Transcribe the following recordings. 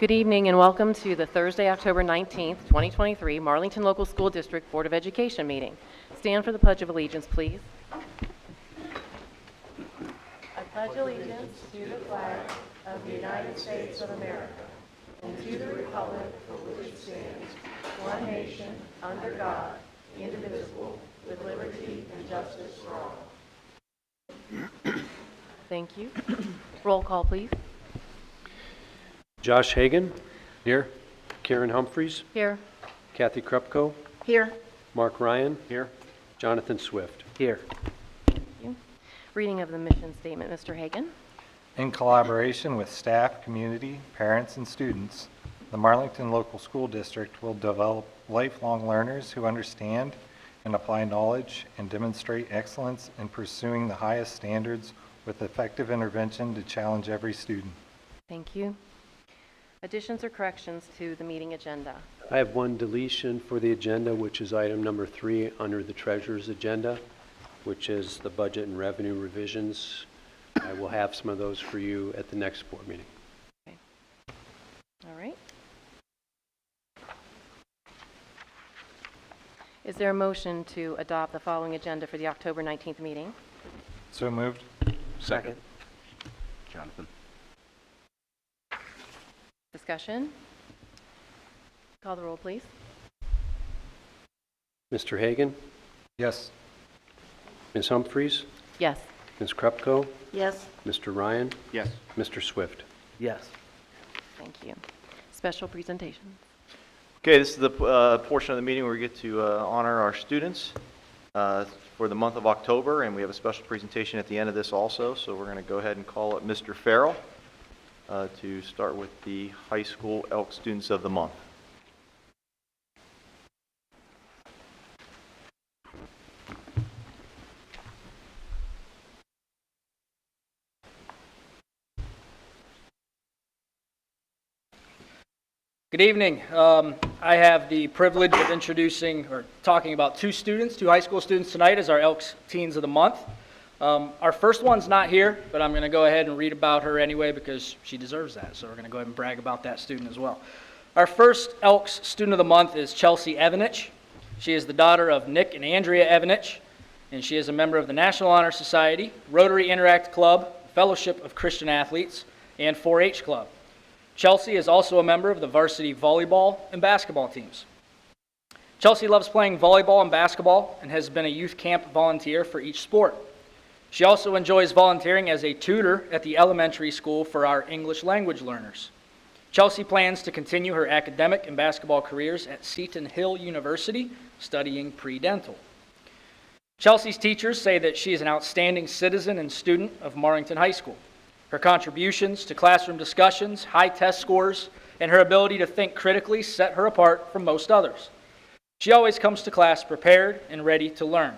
Good evening and welcome to the Thursday, October 19th, 2023 Marlington Local School District Board of Education meeting. Stand for the Pledge of Allegiance, please. I pledge allegiance to the flag of the United States of America and to the republic for which it stands, one nation, under God, indivisible, with liberty and justice for all. Thank you. Roll call, please. Josh Hagan. Here. Karen Humphreys. Here. Kathy Krupko. Here. Mark Ryan. Here. Jonathan Swift. Here. Thank you. Reading of the mission statement, Mr. Hagan. In collaboration with staff, community, parents, and students, the Marlington Local School District will develop lifelong learners who understand and apply knowledge and demonstrate excellence in pursuing the highest standards with effective intervention to challenge every student. Thank you. Additions or corrections to the meeting agenda? I have one deletion for the agenda, which is item number 3 under the treasurer's agenda, which is the budget and revenue revisions. I will have some of those for you at the next board meeting. Okay. All right. Is there a motion to adopt the following agenda for the October 19th meeting? So moved. Second. Jonathan. Discussion? Call the roll, please. Mr. Hagan. Yes. Ms. Humphreys. Yes. Ms. Krupko. Yes. Mr. Ryan. Yes. Mr. Swift. Yes. Thank you. Special presentation. Okay, this is the portion of the meeting where we get to honor our students for the month of October, and we have a special presentation at the end of this also, so we're going to go ahead and call up Mr. Farrell to start with the high school Elk Students of the Month. Good evening. I have the privilege of introducing or talking about two high school students tonight as our Elks Teens of the Month. Our first one's not here, but I'm going to go ahead and read about her anyway because she deserves that. So we're going to go ahead and brag about that student as well. Our first Elks Student of the Month is Chelsea Evanich. She is the daughter of Nick and Andrea Evanich, and she is a member of the National Honor Society, Rotary Interact Club, Fellowship of Christian Athletes, and 4-H Club. Chelsea is also a member of the varsity volleyball and basketball teams. Chelsea loves playing volleyball and basketball and has been a youth camp volunteer for each sport. She also enjoys volunteering as a tutor at the elementary school for our English language learners. Chelsea plans to continue her academic and basketball careers at Seton Hill University, studying pre-dental. Chelsea's teachers say that she is an outstanding citizen and student of Marlington High School. Her contributions to classroom discussions, high test scores, and her ability to think critically set her apart from most others. She always comes to class prepared and ready to learn.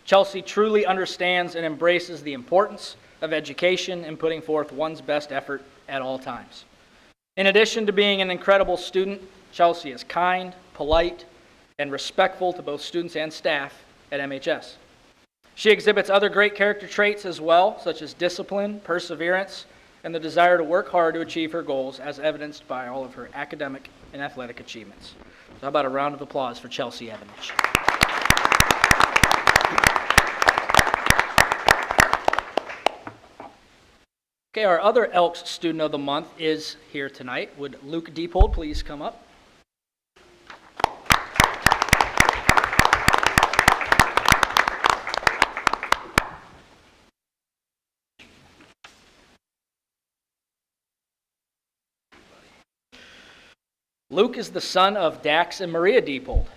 Chelsea truly understands and embraces the importance of education and putting forth one's best effort at all times. In addition to being an incredible student, Chelsea is kind, polite, and respectful to both students and staff at MHS. She exhibits other great character traits as well, such as discipline, perseverance, and the desire to work hard to achieve her goals, as evidenced by all of her academic and athletic achievements. So how about a round of applause for Chelsea Evanich? Okay, our other Elks Student of the Month is here tonight. Would Luke Diepold please come up? Luke is the son of Dax and Maria Diepold.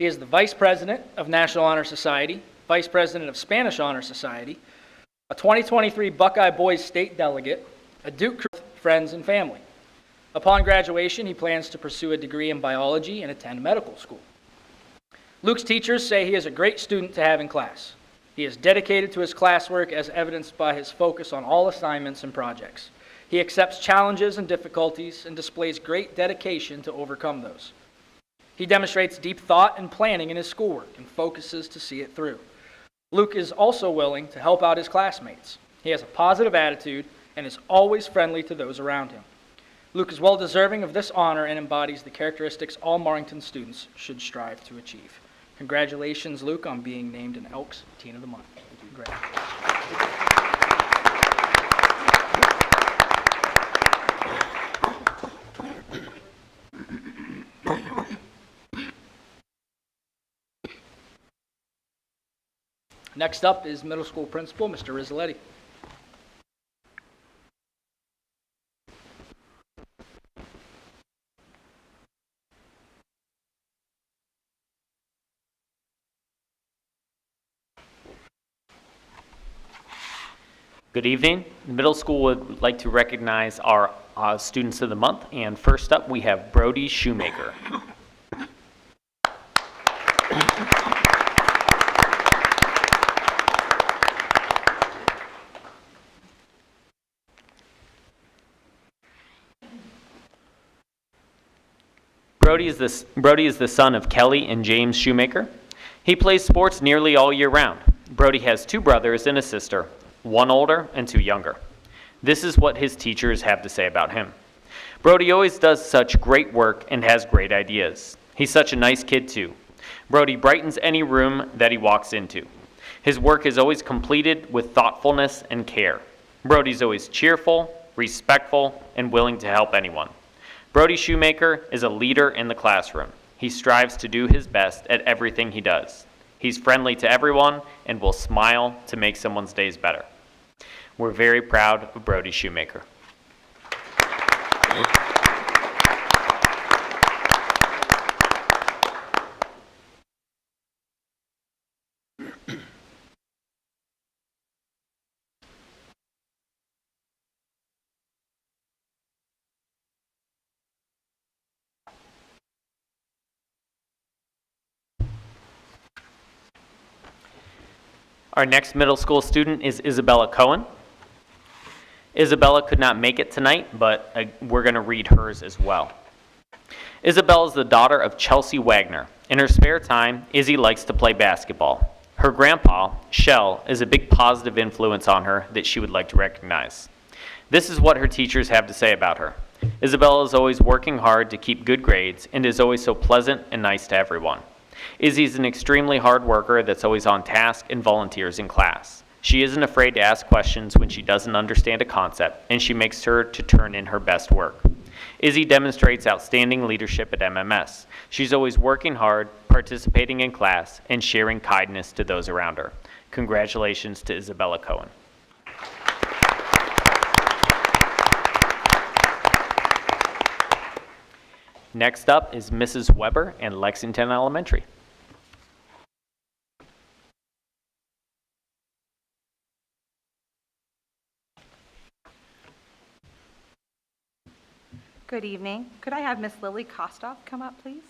He is the Vice President of National Honor Society, Vice President of Spanish Honor Society, a 2023 Buckeye Boys State Delegate, a Duke friends and family. Upon graduation, he plans to pursue a degree in biology and attend medical school. Luke's teachers say he is a great student to have in class. He is dedicated to his classwork as evidenced by his focus on all assignments and projects. He accepts challenges and difficulties and displays great dedication to overcome those. He demonstrates deep thought and planning in his schoolwork and focuses to see it through. Luke is also willing to help out his classmates. He has a positive attitude and is always friendly to those around him. Luke is well deserving of this honor and embodies the characteristics all Marlington students should strive to achieve. Congratulations, Luke, on being named an Elks Teen of the Month. Congratulations. Next up is middle school principal, Mr. Rizzoletti. Good evening. The middle school would like to recognize our Students of the Month, and first up we have Brody Shoemaker. Brody is the son of Kelly and James Shoemaker. He plays sports nearly all year round. Brody has 2 brothers and a sister, 1 older and 2 younger. This is what his teachers have to say about him. Brody always does such great work and has great ideas. He's such a nice kid too. Brody brightens any room that he walks into. His work is always completed with thoughtfulness and care. Brody's always cheerful, respectful, and willing to help anyone. Brody Shoemaker is a leader in the classroom. He strives to do his best at everything he does. He's friendly to everyone and will smile to make someone's days better. We're very proud of Brody Shoemaker. Our next middle school student is Isabella Cohen. Isabella could not make it tonight, but we're going to read hers as well. Isabella is the daughter of Chelsea Wagner. In her spare time, Izzy likes to play basketball. Her grandpa, Shell, is a big positive influence on her that she would like to recognize. This is what her teachers have to say about her. Isabella is always working hard to keep good grades and is always so pleasant and nice to everyone. Izzy's an extremely hard worker that's always on task and volunteers in class. She isn't afraid to ask questions when she doesn't understand a concept, and she makes sure to turn in her best work. Izzy demonstrates outstanding leadership at MMS. She's always working hard, participating in class, and sharing kindness to those around her. Congratulations to Isabella Cohen. Next up is Mrs. Weber and Lexington Elementary. Good evening. Could I have Miss Lily Kostoff come up, please?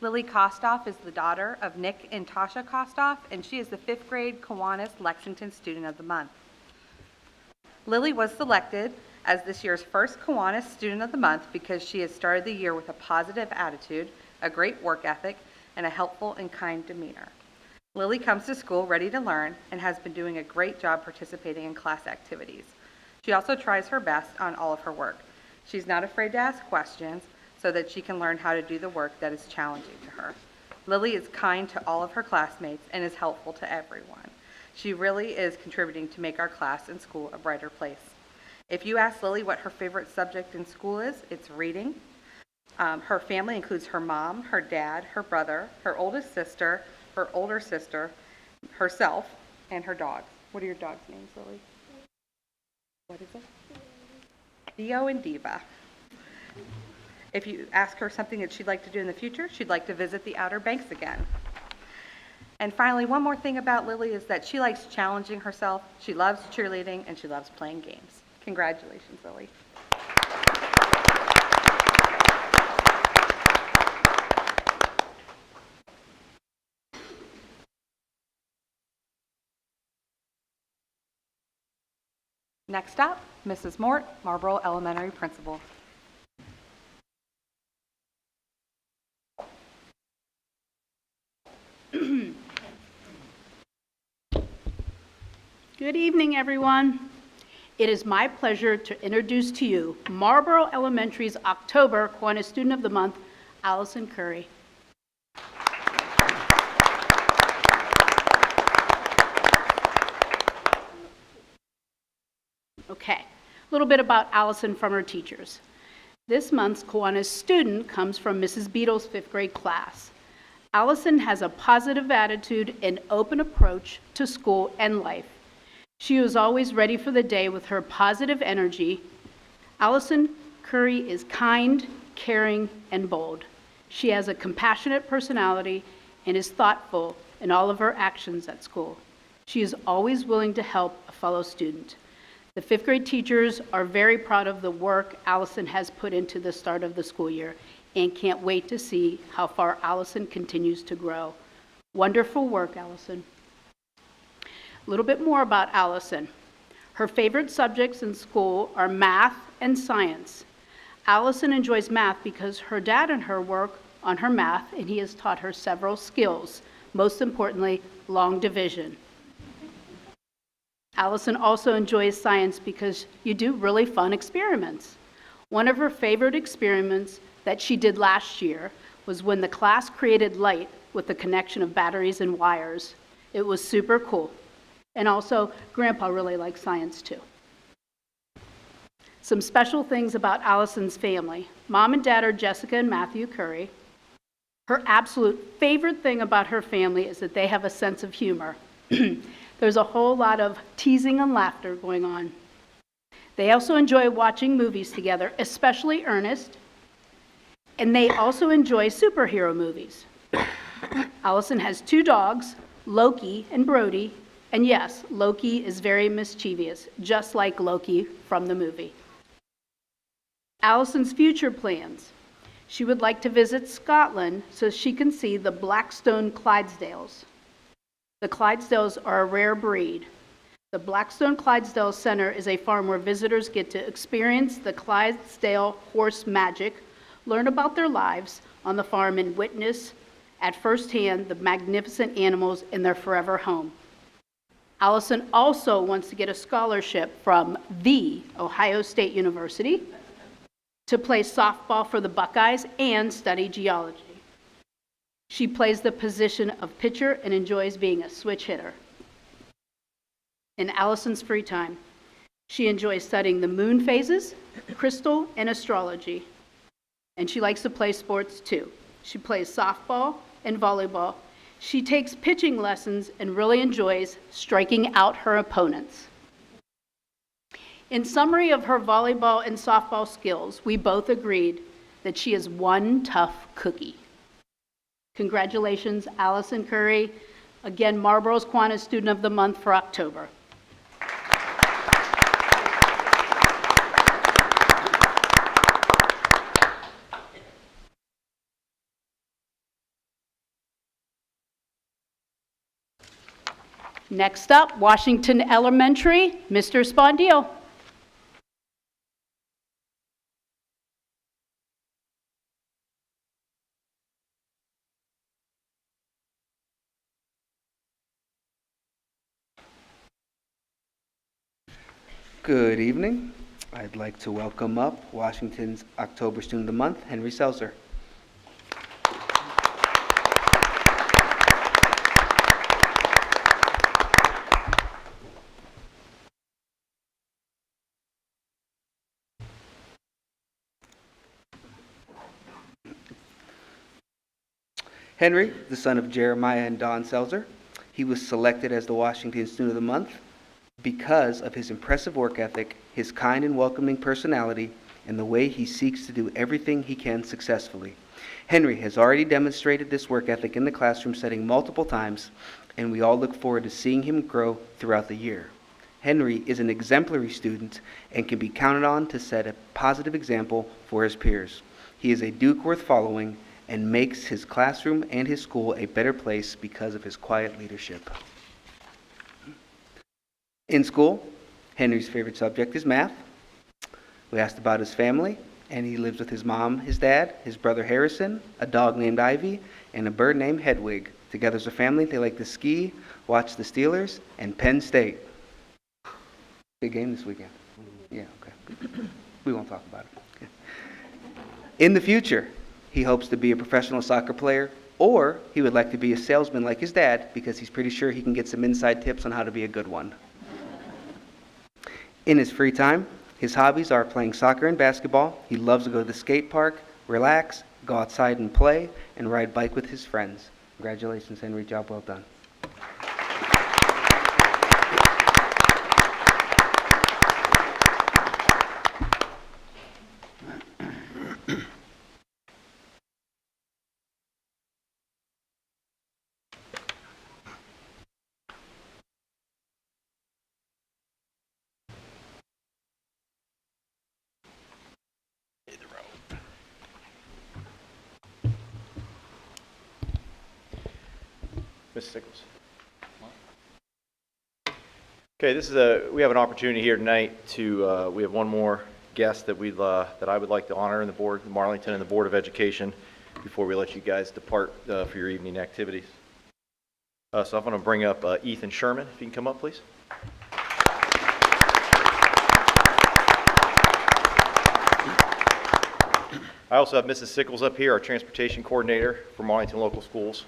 Lily Kostoff is the daughter of Nick and Tasha Kostoff, and she is the 5th grade Kiwanis Lexington Student of the Month. Lily was selected as this year's first Kiwanis Student of the Month because she has started the year with a positive attitude, a great work ethic, and a helpful and kind demeanor. Lily comes to school ready to learn and has been doing a great job participating in class activities. She also tries her best on all of her work. She's not afraid to ask questions so that she can learn how to do the work that is challenging to her. Lily is kind to all of her classmates and is helpful to everyone. She really is contributing to make our class and school a brighter place. If you ask Lily what her favorite subject in school is, it's reading. Her family includes her mom, her dad, her brother, her oldest sister, her older sister, herself, and her dogs. What are your dogs' names, Lily? What is it? Theo and Diva. If you ask her something that she'd like to do in the future, she'd like to visit the Outer Banks again. And finally, one more thing about Lily is that she likes challenging herself, she loves cheerleading, and she loves playing games. Congratulations, Lily. Next up, Mrs. Mort, Marlboro Elementary Principal. Good evening, everyone. It is my pleasure to introduce to you Marlboro Elementary's October Kiwanis Student of the Month, Allison Curry. Okay, a little bit about Allison from her teachers. This month's Kiwanis student comes from Mrs. Beadle's 5th grade class. Allison has a positive attitude and open approach to school and life. She was always ready for the day with her positive energy. Allison Curry is kind, caring, and bold. She has a compassionate personality and is thoughtful in all of her actions at school. She is always willing to help a fellow student. The 5th grade teachers are very proud of the work Allison has put into the start of the school year and can't wait to see how far Allison continues to grow. Wonderful work, Allison. A little bit more about Allison. Her favorite subjects in school are math and science. Allison enjoys math because her dad and her work on her math, and he has taught her several skills, most importantly, long division. Allison also enjoys science because you do really fun experiments. One of her favorite experiments that she did last year was when the class created light with the connection of batteries and wires. It was super cool. And also, Grandpa really likes science too. Some special things about Allison's family. Mom and Dad are Jessica and Matthew Curry. Her absolute favorite thing about her family is that they have a sense of humor. There's a whole lot of teasing and laughter going on. They also enjoy watching movies together, especially Ernest, and they also enjoy superhero movies. Allison has 2 dogs, Loki and Brody, and yes, Loki is very mischievous, just like Loki from the movie. Allison's future plans. She would like to visit Scotland so she can see the Blackstone Clydesdales. The Clydesdales are a rare breed. The Blackstone Clydesdale Center is a farm where visitors get to experience the Clydesdale horse magic, learn about their lives on the farm, and witness at first hand the magnificent animals in their forever home. Allison also wants to get a scholarship from the Ohio State University to play softball for the Buckeyes and study geology. She plays the position of pitcher and enjoys being a switch hitter. In Allison's free time, she enjoys studying the moon phases, crystal, and astrology. And she likes to play sports too. She plays softball and volleyball. She takes pitching lessons and really enjoys striking out her opponents. In summary of her volleyball and softball skills, we both agreed that she is one tough cookie. Congratulations, Allison Curry. Again, Marlboro's Kiwanis Student of the Month for October. Next up, Washington Elementary, Mr. Spondil. Good evening. I'd like to welcome up Washington's October Student of the Month, Henry Seltzer. Henry, the son of Jeremiah and Dawn Seltzer, he was selected as the Washington Student of the Month because of his impressive work ethic, his kind and welcoming personality, and the way he seeks to do everything he can successfully. Henry has already demonstrated this work ethic in the classroom setting multiple times, and we all look forward to seeing him grow throughout the year. Henry is an exemplary student and can be counted on to set a positive example for his peers. He is a Duke worth following and makes his classroom and his school a better place because of his quiet leadership. In school, Henry's favorite subject is math. We asked about his family, and he lives with his mom, his dad, his brother Harrison, a dog named Ivy, and a bird named Hedwig. Together as a family, they like to ski, watch the Steelers, and Penn State. Big game this weekend. Yeah, okay. We won't talk about it. In the future, he hopes to be a professional soccer player, or he would like to be a salesman like his dad because he's pretty sure he can get some inside tips on how to be a good one. In his free time, his hobbies are playing soccer and basketball. He loves to go to the skate park, relax, go outside and play, and ride bike with his friends. Congratulations, Henry. Job well done. Ms. Sickles. Okay, we have an opportunity here tonight to, we have one more guest that that I would like to honor in the board, Marlington and the Board of Education, before we let you guys depart for your evening activities. So I'm going to bring up Ethan Sherman, if you can come up, please. I also have Mrs. Sickles up here, our transportation coordinator for Marlington Local Schools.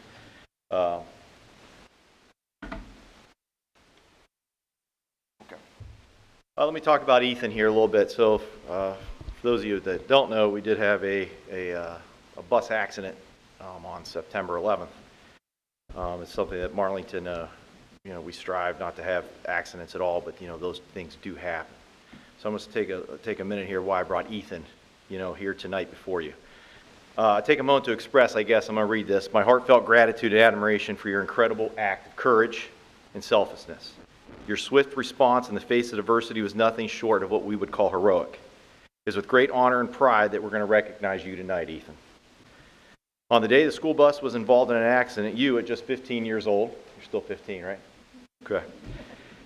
Let me talk about Ethan here a little bit. So, for those of you that don't know, we did have a bus accident on September 11th. It's something that Marlington, we strive not to have accidents at all, but those things do happen. So I'm going to take a minute here why I brought Ethan, here tonight before you. Take a moment to express, I guess I'm going to read this, my heartfelt gratitude and admiration for your incredible act of courage and selflessness. Your swift response in the face of adversity was nothing short of what we would call heroic. It is with great honor and pride that we're going to recognize you tonight, Ethan. On the day the school bus was involved in an accident, you, at just 15 years old, you're still 15, right? Okay.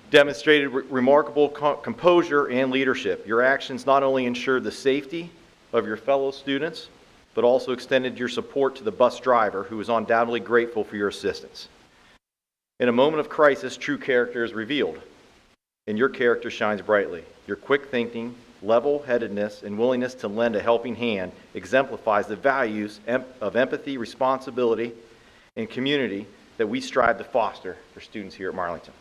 Demonstrated remarkable composure and leadership. Your actions not only ensured the safety of your fellow students, but also extended your support to the bus driver, who was undoubtedly grateful for your assistance. In a moment of crisis, true character is revealed, and your character shines brightly. Your quick thinking, level-headedness, and willingness to lend a helping hand exemplifies the values of empathy, responsibility, and community that we strive to foster for students here at Marlington.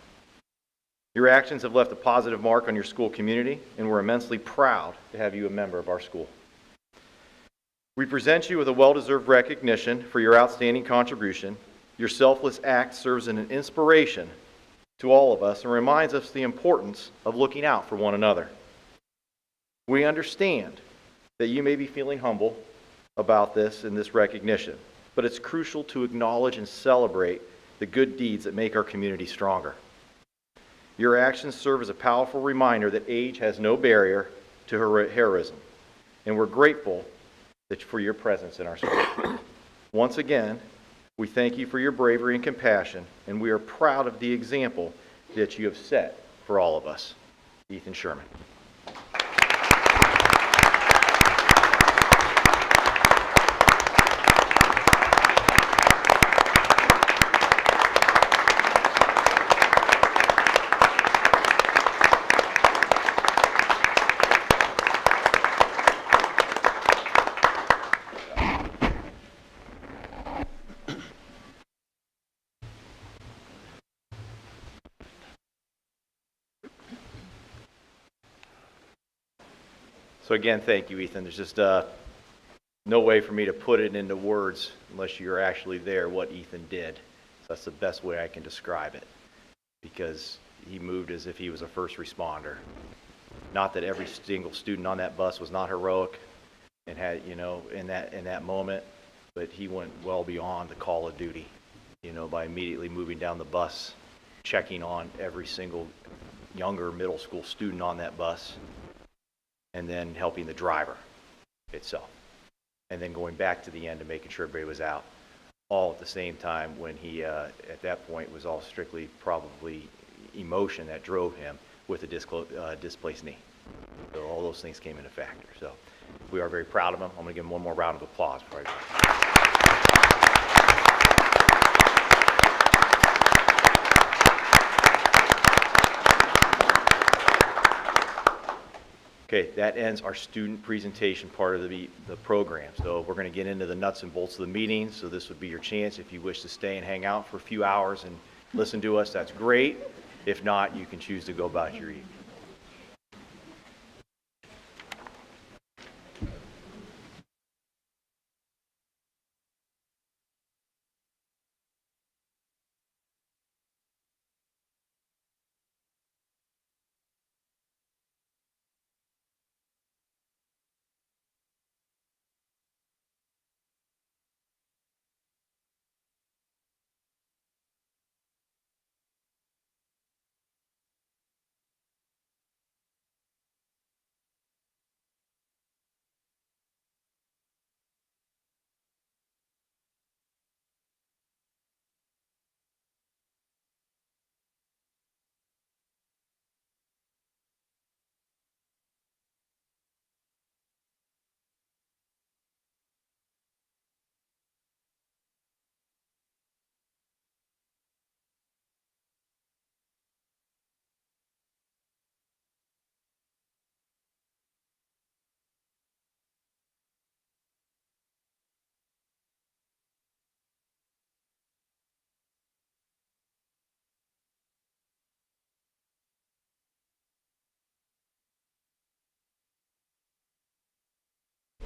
Your actions have left a positive mark on your school community, and we're immensely proud to have you a member of our school. We present you with a well-deserved recognition for your outstanding contribution. Your selfless act serves as an inspiration to all of us and reminds us the importance of looking out for one another. We understand that you may be feeling humble about this and this recognition, but it's crucial to acknowledge and celebrate the good deeds that make our community stronger. Your actions serve as a powerful reminder that age has no barrier to heroism, and we're grateful for your presence in our school. Once again, we thank you for your bravery and compassion, and we are proud of the example that you have set for all of us. Ethan Sherman. So again, thank you, Ethan. There's just no way for me to put it into words unless you're actually there, what Ethan did. So that's the best way I can describe it, because he moved as if he was a first responder. Not that every single student on that bus was not heroic and had, in that moment, but he went well beyond the call of duty, by immediately moving down the bus, checking on every single younger middle school student on that bus, and then helping the driver itself, and then going back to the end and making sure everybody was out, all at the same time when he, at that point, was all strictly probably emotion that drove him with a displaced knee. So all those things came into factor. So we are very proud of him. I'm going to give him one more round of applause before I go. Okay, that ends our student presentation part of the program. So we're going to get into the nuts and bolts of the meeting. So this would be your chance. If you wish to stay and hang out for a few hours and listen to us, that's great. If not, you can choose to go about your evening.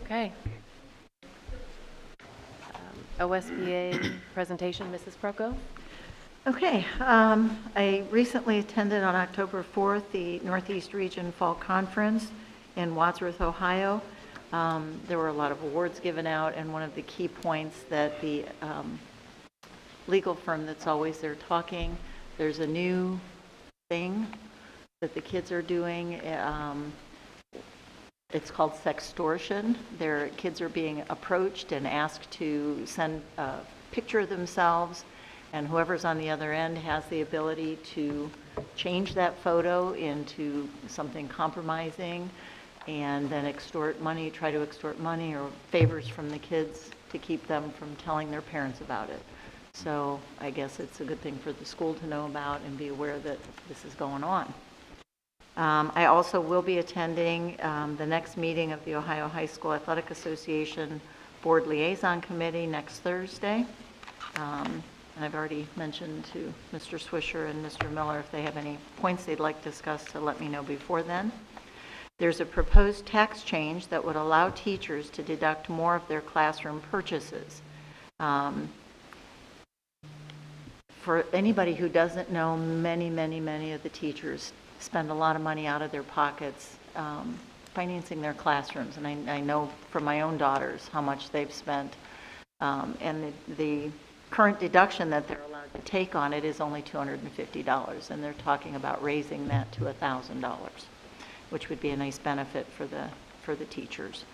Okay. OSBA presentation, Mrs. Proko. Okay, I recently attended on October 4th the Northeast Region Fall Conference in Wadsworth, Ohio. There were a lot of awards given out, and one of the key points that the legal firm that's always there talking, there's a new thing that the kids are doing. It's called sextortion. Their kids are being approached and asked to send a picture of themselves, and whoever's on the other end has the ability to change that photo into something compromising and then extort money, try to extort money or favors from the kids to keep them from telling their parents about it. So I guess it's a good thing for the school to know about and be aware that this is going on. I also will be attending the next meeting of the Ohio High School Athletic Association Board Liaison Committee next Thursday. And I've already mentioned to Mr. Swisher and Mr. Miller if they have any points they'd like discussed to let me know before then. There's a proposed tax change that would allow teachers to deduct more of their classroom purchases. For anybody who doesn't know, many of the teachers spend a lot of money out of their pockets financing their classrooms. And I know from my own daughters how much they've spent. And the current deduction that they're allowed to take on it is only $250. And they're talking about raising that to $1,000, which would be a nice benefit for the teachers.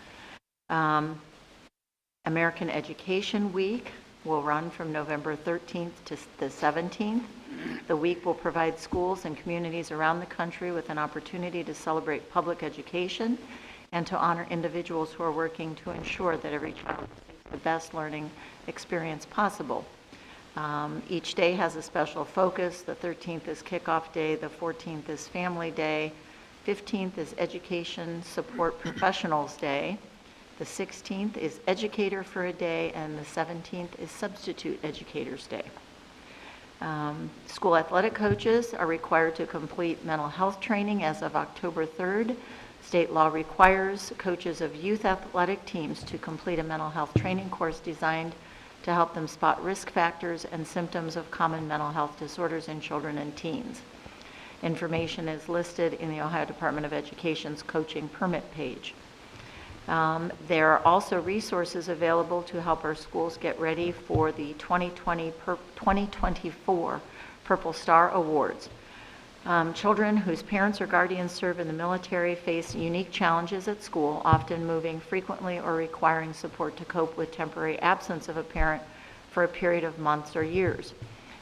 American Education Week will run from November 13th to the 17th. The week will provide schools and communities around the country with an opportunity to celebrate public education and to honor individuals who are working to ensure that every child receives the best learning experience possible. Each day has a special focus. The 13th is Kickoff Day, the 14th is Family Day, 15th is Education Support Professionals Day, the 16th is Educator for a Day, and the 17th is Substitute Educators Day. School athletic coaches are required to complete mental health training as of October 3rd. State law requires coaches of youth athletic teams to complete a mental health training course designed to help them spot risk factors and symptoms of common mental health disorders in children and teens. Information is listed in the Ohio Department of Education's coaching permit page. There are also resources available to help our schools get ready for the 2024 Purple Star Awards. Children whose parents or guardians serve in the military face unique challenges at school, often moving frequently or requiring support to cope with temporary absence of a parent for a period of months or years.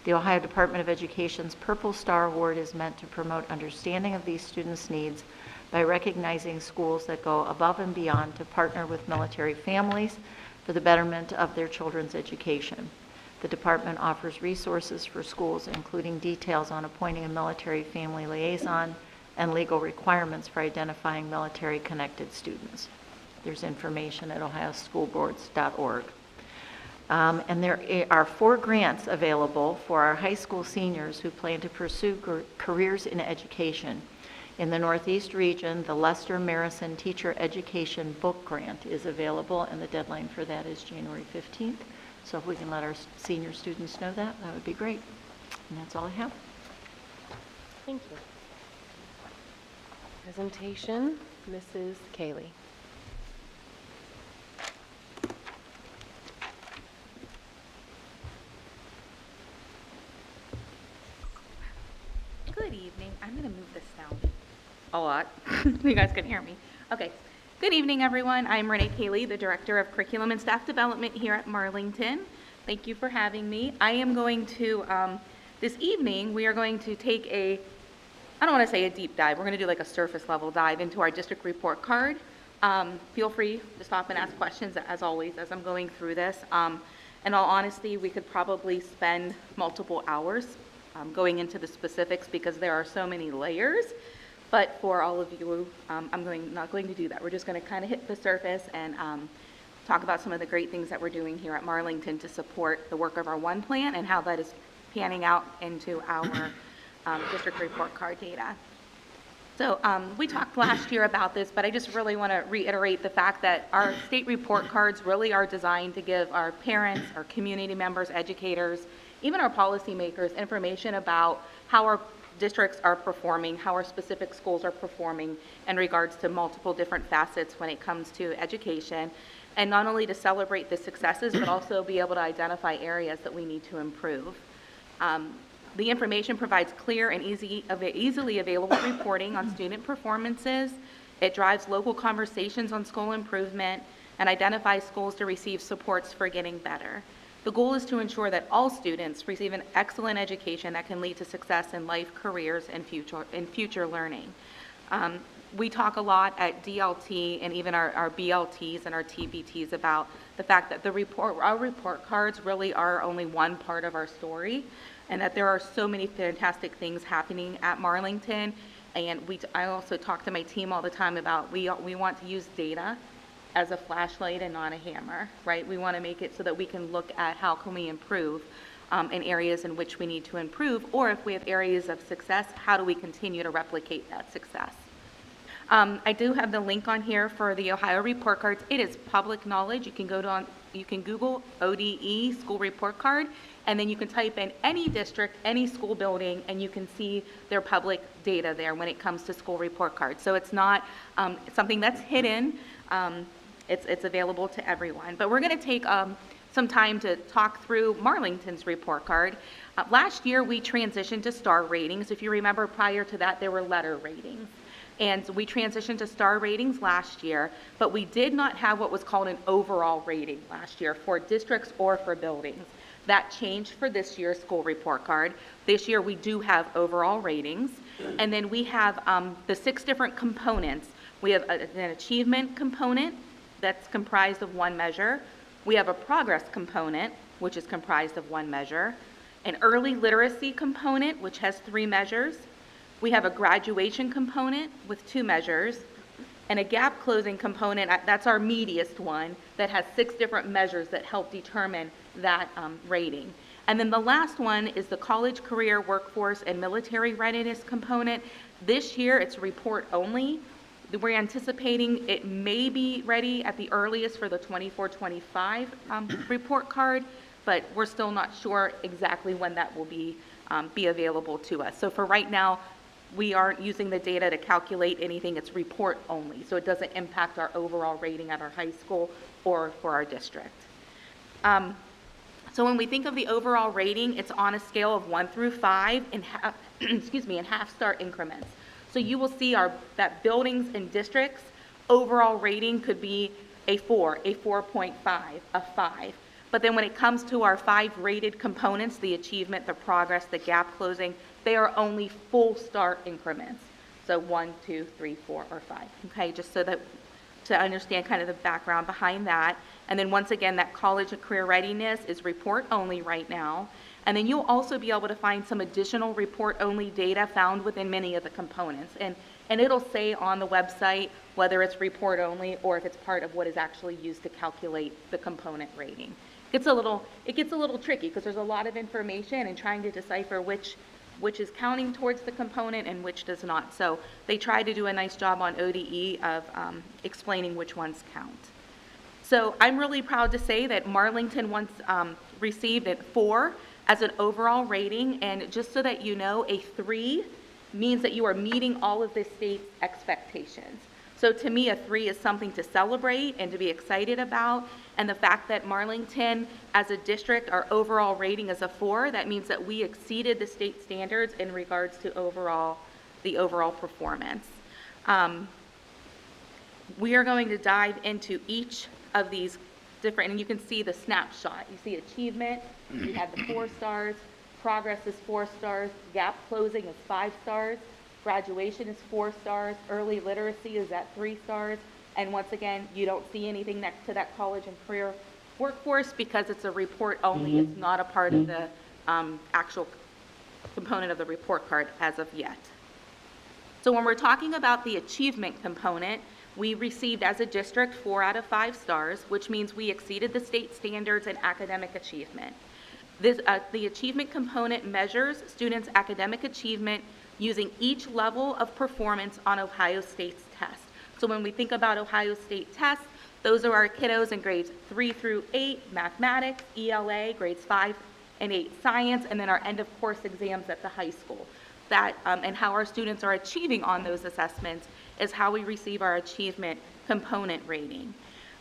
The Ohio Department of Education's Purple Star Award is meant to promote understanding of these students' needs by recognizing schools that go above and beyond to partner with military families for the betterment of their children's education. The department offers resources for schools, including details on appointing a military family liaison, and legal requirements for identifying military-connected students. There's information at ohioschoolboards.org. And there are 4 grants available for our high school seniors who plan to pursue careers in education. In the Northeast region, the Lester Marison Teacher Education Book Grant is available, and the deadline for that is January 15th. So if we can let our senior students know that, that would be great. And that's all I have. Thank you. Presentation, Mrs. Cayley. Good evening. I'm going to move this down a lot. You guys can hear me. Okay. Good evening, everyone. I'm Renee Cayley, the Director of Curriculum and Staff Development here at Marlington. Thank you for having me. I am going to, this evening, we are going to take I don't want to say a deep dive. We're going to do like a surface level dive into our district report card. Feel free to stop and ask questions, as always, as I'm going through this. In all honesty, we could probably spend multiple hours going into the specifics because there are so many layers. But for all of you, I'm not going to do that. We're just going to kind of hit the surface and talk about some of the great things that we're doing here at Marlington to support the work of our One Plan and how that is panning out into our district report card data. So we talked last year about this, but I just really want to reiterate the fact that our state report cards really are designed to give our parents, our community members, educators, even our policymakers information about how our districts are performing, how our specific schools are performing in regards to multiple different facets when it comes to education, and not only to celebrate the successes, but also be able to identify areas that we need to improve. The information provides clear and easily available reporting on student performances. It drives local conversations on school improvement and identifies schools to receive supports for getting better. The goal is to ensure that all students receive an excellent education that can lead to success in life, careers, and future learning. We talk a lot at DLT and even our BLTs and our TBTs about the fact that our report cards really are only one part of our story, and that there are so many fantastic things happening at Marlington. And I also talk to my team all the time about we want to use data as a flashlight and not a hammer, right? We want to make it so that we can look at how can we improve in areas in which we need to improve, or if we have areas of success, how do we continue to replicate that success? I do have the link on here for the Ohio report cards. It is public knowledge. You can Google ODE school report card, and then you can type in any district, any school building, and you can see their public data there when it comes to school report cards. So it's not something that's hidden. It's available to everyone. But we're going to take some time to talk through Marlington's report card. Last year, we transitioned to star ratings. If you remember, prior to that, there were letter ratings. And we transitioned to star ratings last year, but we did not have what was called an overall rating last year for districts or for buildings. That changed for this year's school report card. This year, we do have overall ratings. And then we have the 6 different components. We have an achievement component that's comprised of 1 measure. We have a progress component, which is comprised of 1 measure. An early literacy component, which has 3 measures. We have a graduation component with 2 measures. And a gap closing component, that's our meatiest one, that has 6 different measures that help determine that rating. And then the last one is the college, career, workforce, and military readiness component. This year, it's report only. We're anticipating it may be ready at the earliest for the 24-25 report card, but we're still not sure exactly when that will be available to us. So for right now, we aren't using the data to calculate anything. It's report only, so it doesn't impact our overall rating at our high school or for our district. So when we think of the overall rating, it's on a scale of 1 through 5 in half-star increments. So you will see that buildings and districts overall rating could be a 4, a 4.5, a 5. But then when it comes to our 5 rated components, the achievement, the progress, the gap closing, they are only full star increments. So 1, 2, 3, 4, or 5. Okay, just so that to understand kind of the background behind that. And then once again, that college and career readiness is report only right now. And then you'll also be able to find some additional report-only data found within many of the components. And it'll say on the website whether it's report-only or if it's part of what is actually used to calculate the component rating. It gets a little tricky because there's a lot of information and trying to decipher which is counting towards the component and which does not. So they try to do a nice job on ODE of explaining which ones count. So I'm really proud to say that Marlington once received a 4 as an overall rating, and just so that you know, a 3 means that you are meeting all of the state's expectations. So to me, a 3 is something to celebrate and to be excited about, and the fact that Marlington, as a district, our overall rating is a 4, that means that we exceeded the state standards in regards to the overall performance. We are going to dive into each of these different, and you can see the snapshot. You see achievement, we have the 4 stars, progress is 4 stars, gap closing is 5 stars, graduation is 4 stars, early literacy is at 3 stars, and once again, you don't see anything next to that college and career workforce because it's a report only. It's not a part of the actual component of the report card as of yet. So when we're talking about the achievement component, we received as a district 4 out of 5 stars, which means we exceeded the state standards in academic achievement. The achievement component measures students' academic achievement using each level of performance on Ohio State's test. So when we think about Ohio State tests, those are our kiddos in grades 3 through 8, mathematics, ELA, grades 5 and 8, science, and then our end of course exams at the high school. That, and how our students are achieving on those assessments is how we receive our achievement component rating.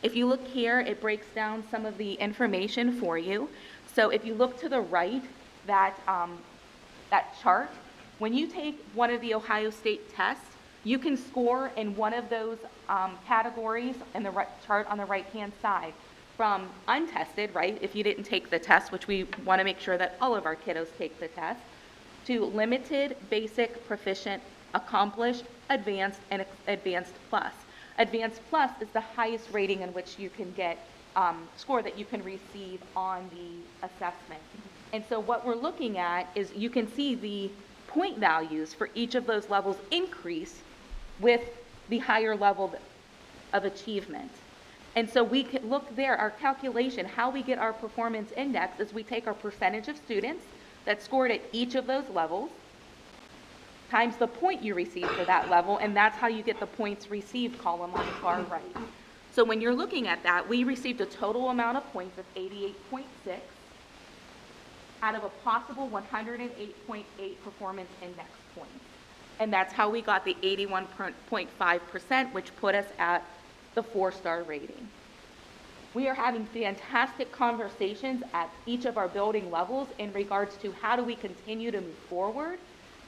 If you look here, it breaks down some of the information for you. So if you look to the right, that chart, when you take one of the Ohio State tests, you can score in one of those categories in the chart on the right-hand side. From untested, right, if you didn't take the test, which we want to make sure that all of our kiddos take the test, to limited, basic, proficient, accomplished, advanced, and advanced plus. Advanced plus is the highest rating in which you can get score that you can receive on the assessment. And so what we're looking at is you can see the point values for each of those levels increase with the higher level of achievement. And so we can look there, our calculation, how we get our performance index is we take our percentage of students that scored at each of those levels times the point you received for that level, and that's how you get the points received column on the far right. So when you're looking at that, we received a total amount of points of 88.6 out of a possible 108.8 performance index points. And that's how we got the 81.5%, which put us at the 4-star rating. We are having fantastic conversations at each of our building levels in regards to how do we continue to move forward.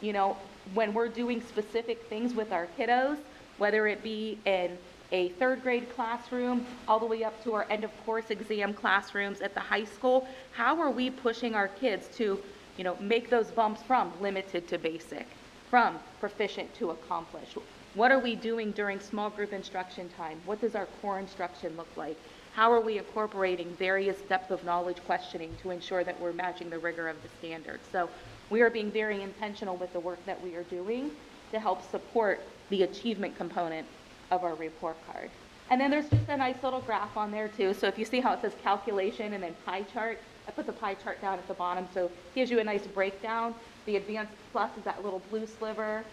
You know, when we're doing specific things with our kiddos, whether it be in a 3rd grade classroom all the way up to our end of course exam classrooms at the high school, how are we pushing our kids to, you know, make those bumps from limited to basic, from proficient to accomplished? What are we doing during small group instruction time? What does our core instruction look like? How are we incorporating various depth of knowledge questioning to ensure that we're matching the rigor of the standards? So we are being very intentional with the work that we are doing to help support the achievement component of our report card. And then there's just a nice little graph on there too. So if you see how it says calculation and then pie chart, I put the pie chart down at the bottom, so it gives you a nice breakdown. The advanced plus is that little blue sliver.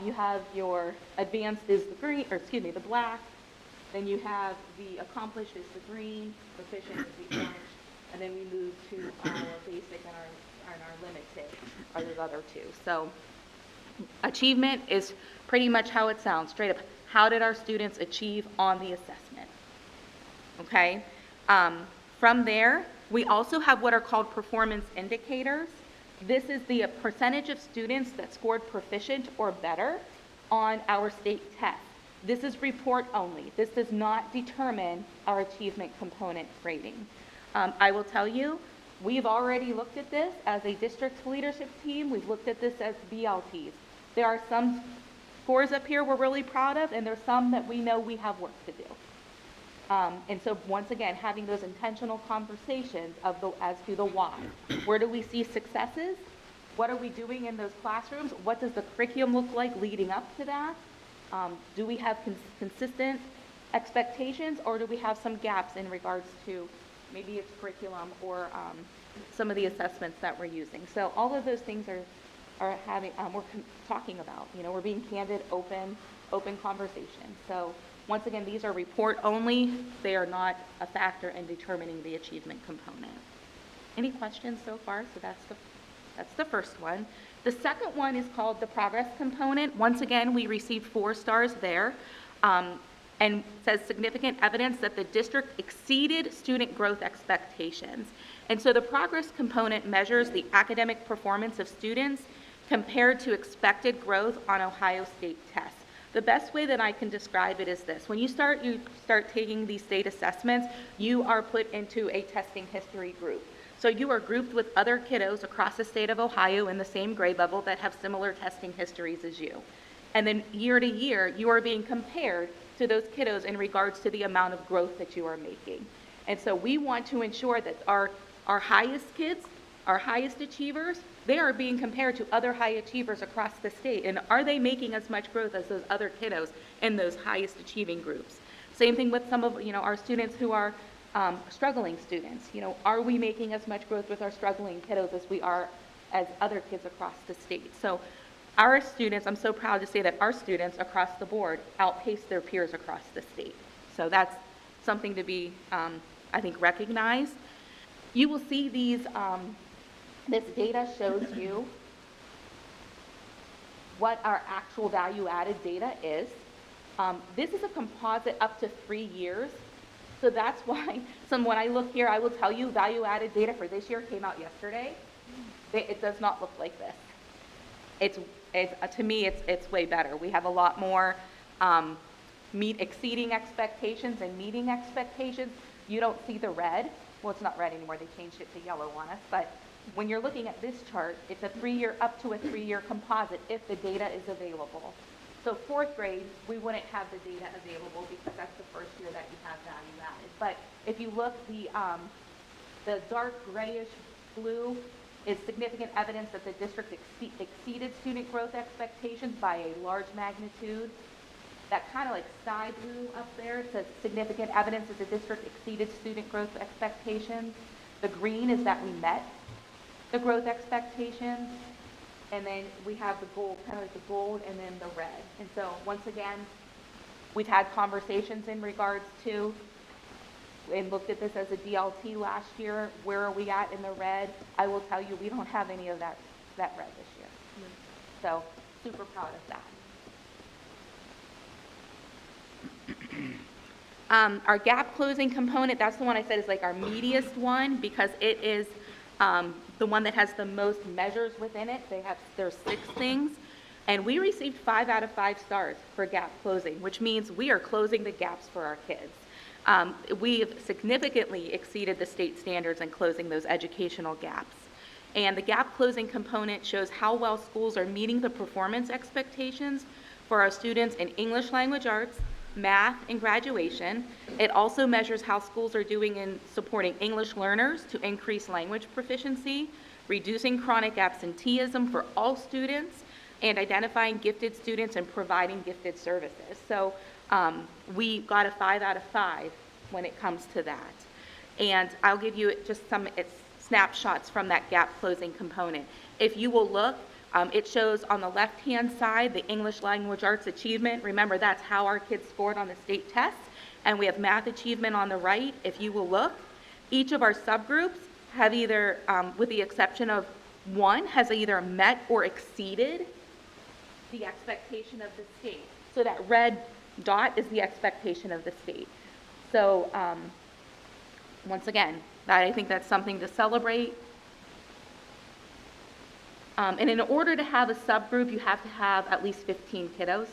You have your advanced is the green, or excuse me, the black. Then you have the accomplished is the green, proficient is the orange, and then we move to our basic and our limited are those other two. So achievement is pretty much how it sounds, straight up. How did our students achieve on the assessment? Okay. From there, we also have what are called performance indicators. This is the percentage of students that scored proficient or better on our state test. This is report only. This does not determine our achievement component rating. I will tell you, we've already looked at this as a district leadership team. We've looked at this as BLTs. There are some scores up here we're really proud of, and there's some that we know we have work to do. And so once again, having those intentional conversations as to the why. Where do we see successes? What are we doing in those classrooms? What does the curriculum look like leading up to that? Do we have consistent expectations, or do we have some gaps in regards to maybe it's curriculum or some of the assessments that we're using? So all of those things are having, we're talking about, we're being candid, open conversation. So once again, these are report only. They are not a factor in determining the achievement component. Any questions so far? So that's the first one. The second one is called the progress component. Once again, we received 4 stars there, and says significant evidence that the district exceeded student growth expectations. And so the progress component measures the academic performance of students compared to expected growth on Ohio State tests. The best way that I can describe it is this. When you start taking these state assessments, you are put into a testing history group. So you are grouped with other kiddos across the state of Ohio in the same grade level that have similar testing histories as you. And then year to year, you are being compared to those kiddos in regards to the amount of growth that you are making. And so we want to ensure that our highest kids, our highest achievers, they are being compared to other high achievers across the state. And are they making as much growth as those other kiddos in those highest achieving groups? Same thing with some of our students who are struggling students. Are we making as much growth with our struggling kiddos as we are as other kids across the state? So our students, I'm so proud to say that our students across the board outpace their peers across the state. So that's something to be, I think, recognized. You will see these, this data shows you what our actual value-added data is. This is a composite up to 3 years. So that's why, when I look here, I will tell you value-added data for this year came out yesterday. It does not look like this. To me, it's way better. We have a lot more exceeding expectations and meeting expectations. You don't see the red. Well, it's not red anymore. They changed it to yellow on us. But when you're looking at this chart, it's a 3-year, up to a 3-year composite if the data is available. So 4th grade, we wouldn't have the data available because that's the first year that you have value added. But if you look, the dark grayish blue is significant evidence that the district exceeded student growth expectations by a large magnitude. That kind of like sky blue up there says significant evidence that the district exceeded student growth expectations. The green is that we met the growth expectations. And then we have the gold, kind of like the gold, and then the red. And so once again, we've had conversations in regards to, and looked at this as a DLT last year. Where are we at in the red? I will tell you, we don't have any of that red this year. So super proud of that. Our gap closing component, that's the one I said is like our meatiest one because it is the one that has the most measures within it. There's 6 things. And we received 5 out of 5 stars for gap closing, which means we are closing the gaps for our kids. We've significantly exceeded the state standards in closing those educational gaps. And the gap closing component shows how well schools are meeting the performance expectations for our students in English language arts, math, and graduation. It also measures how schools are doing in supporting English learners to increase language proficiency, reducing chronic absenteeism for all students, and identifying gifted students and providing gifted services. So we got a 5 out of 5 when it comes to that. And I'll give you just some snapshots from that gap closing component. If you will look, it shows on the left-hand side the English language arts achievement. Remember, that's how our kids scored on the state tests. And we have math achievement on the right. If you will look, each of our subgroups have either, with the exception of one, has either met or exceeded the expectation of the state. So that red dot is the expectation of the state. So once again, I think that's something to celebrate. And in order to have a subgroup, you have to have at least 15 kiddos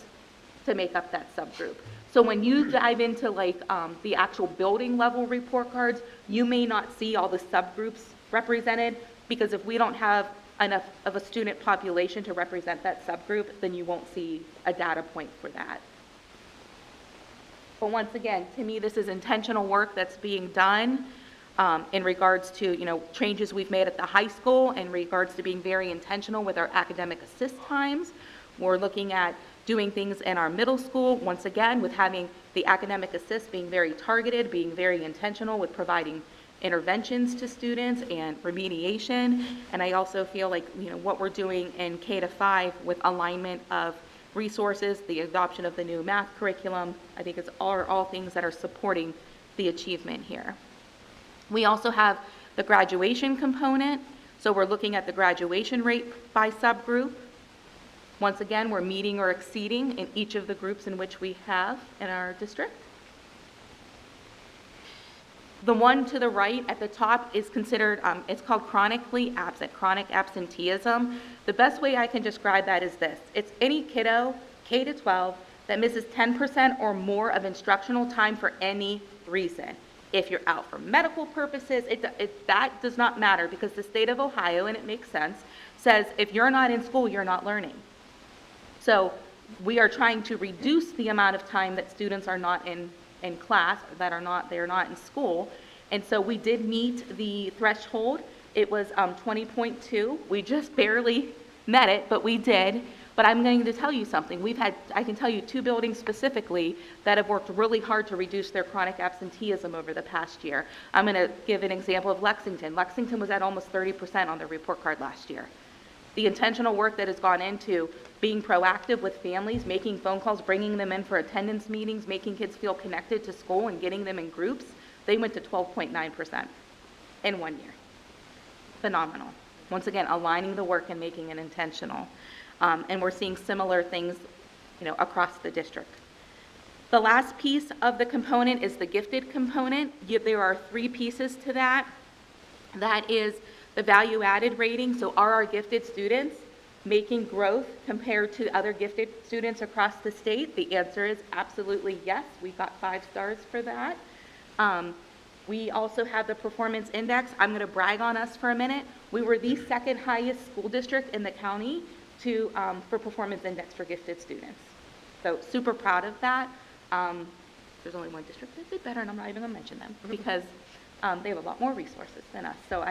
to make up that subgroup. So when you dive into like the actual building level report cards, you may not see all the subgroups represented because if we don't have enough of a student population to represent that subgroup, then you won't see a data point for that. But once again, to me, this is intentional work that's being done in regards to, changes we've made at the high school, in regards to being very intentional with our academic assist times. We're looking at doing things in our middle school, once again, with having the academic assist being very targeted, being very intentional with providing interventions to students and remediation. And I also feel like, what we're doing in K-5 with alignment of resources, the adoption of the new math curriculum, I think it's all things that are supporting the achievement here. We also have the graduation component. So we're looking at the graduation rate by subgroup. Once again, we're meeting or exceeding in each of the groups in which we have in our district. The one to the right at the top is considered, it's called chronically absent, chronic absenteeism. The best way I can describe that is this. It's any kiddo, K to 12, that misses 10% or more of instructional time for any reason. If you're out for medical purposes, that does not matter, because the state of Ohio, and it makes sense, says if you're not in school, you're not learning. So we are trying to reduce the amount of time that students are not in class, they're not in school. And so we did meet the threshold. It was 20.2. We just barely met it, but we did. But I'm going to tell you something. I can tell you 2 buildings specifically that have worked really hard to reduce their chronic absenteeism over the past year. I'm going to give an example of Lexington. Lexington was at almost 30% on their report card last year. The intentional work that has gone into being proactive with families, making phone calls, bringing them in for attendance meetings, making kids feel connected to school and getting them in groups, they went to 12.9% in 1 year. Phenomenal. Once again, aligning the work and making it intentional. And we're seeing similar things, across the district. The last piece of the component is the gifted component. There are 3 pieces to that. That is the value-added rating. So are our gifted students making growth compared to other gifted students across the state? The answer is absolutely yes. We got 5 stars for that. We also have the performance index. I'm going to brag on us for a minute. We were the 2nd highest school district in the county for performance index for gifted students. So super proud of that. There's only one district that did better, and I'm not even going to mention them because they have a lot more resources than us. So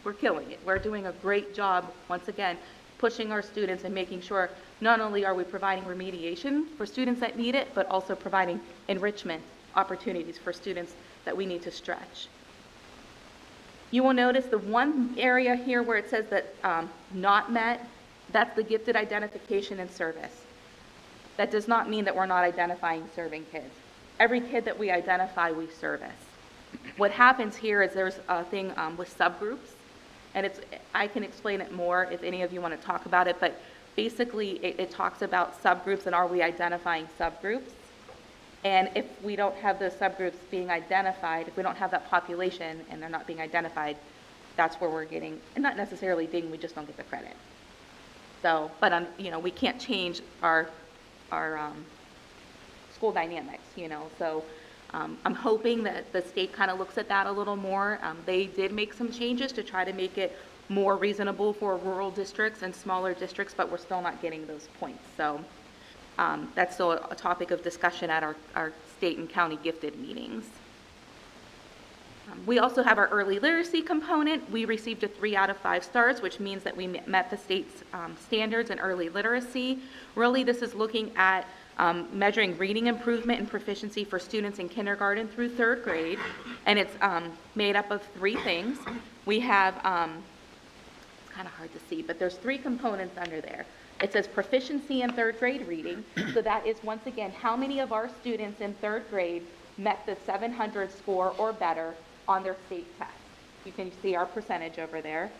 we're killing it. We're doing a great job, once again, pushing our students and making sure not only are we providing remediation for students that need it, but also providing enrichment opportunities for students that we need to stretch. You will notice the one area here where it says that not met, that's the gifted identification and service. That does not mean that we're not identifying serving kids. Every kid that we identify, we service. What happens here is there's a thing with subgroups, and I can explain it more if any of you want to talk about it, but basically it talks about subgroups and are we identifying subgroups. And if we don't have those subgroups being identified, if we don't have that population and they're not being identified, that's where we're getting, and not necessarily ding, we just don't get the credit. So, but we can't change our school dynamics, so I'm hoping that the state kind of looks at that a little more. They did make some changes to try to make it more reasonable for rural districts and smaller districts, but we're still not getting those points. So that's still a topic of discussion at our state and county gifted meetings. We also have our early literacy component. We received a 3 out of 5 stars, which means that we met the state's standards in early literacy. Really, this is looking at measuring reading improvement and proficiency for students in kindergarten through 3rd grade, and it's made up of 3 things. We have, it's kind of hard to see, but there's 3 components under there. It says proficiency in 3rd grade reading, so that is, once again, how many of our students in 3rd grade met the 700 score or better on their state test. You can see our percentage over there.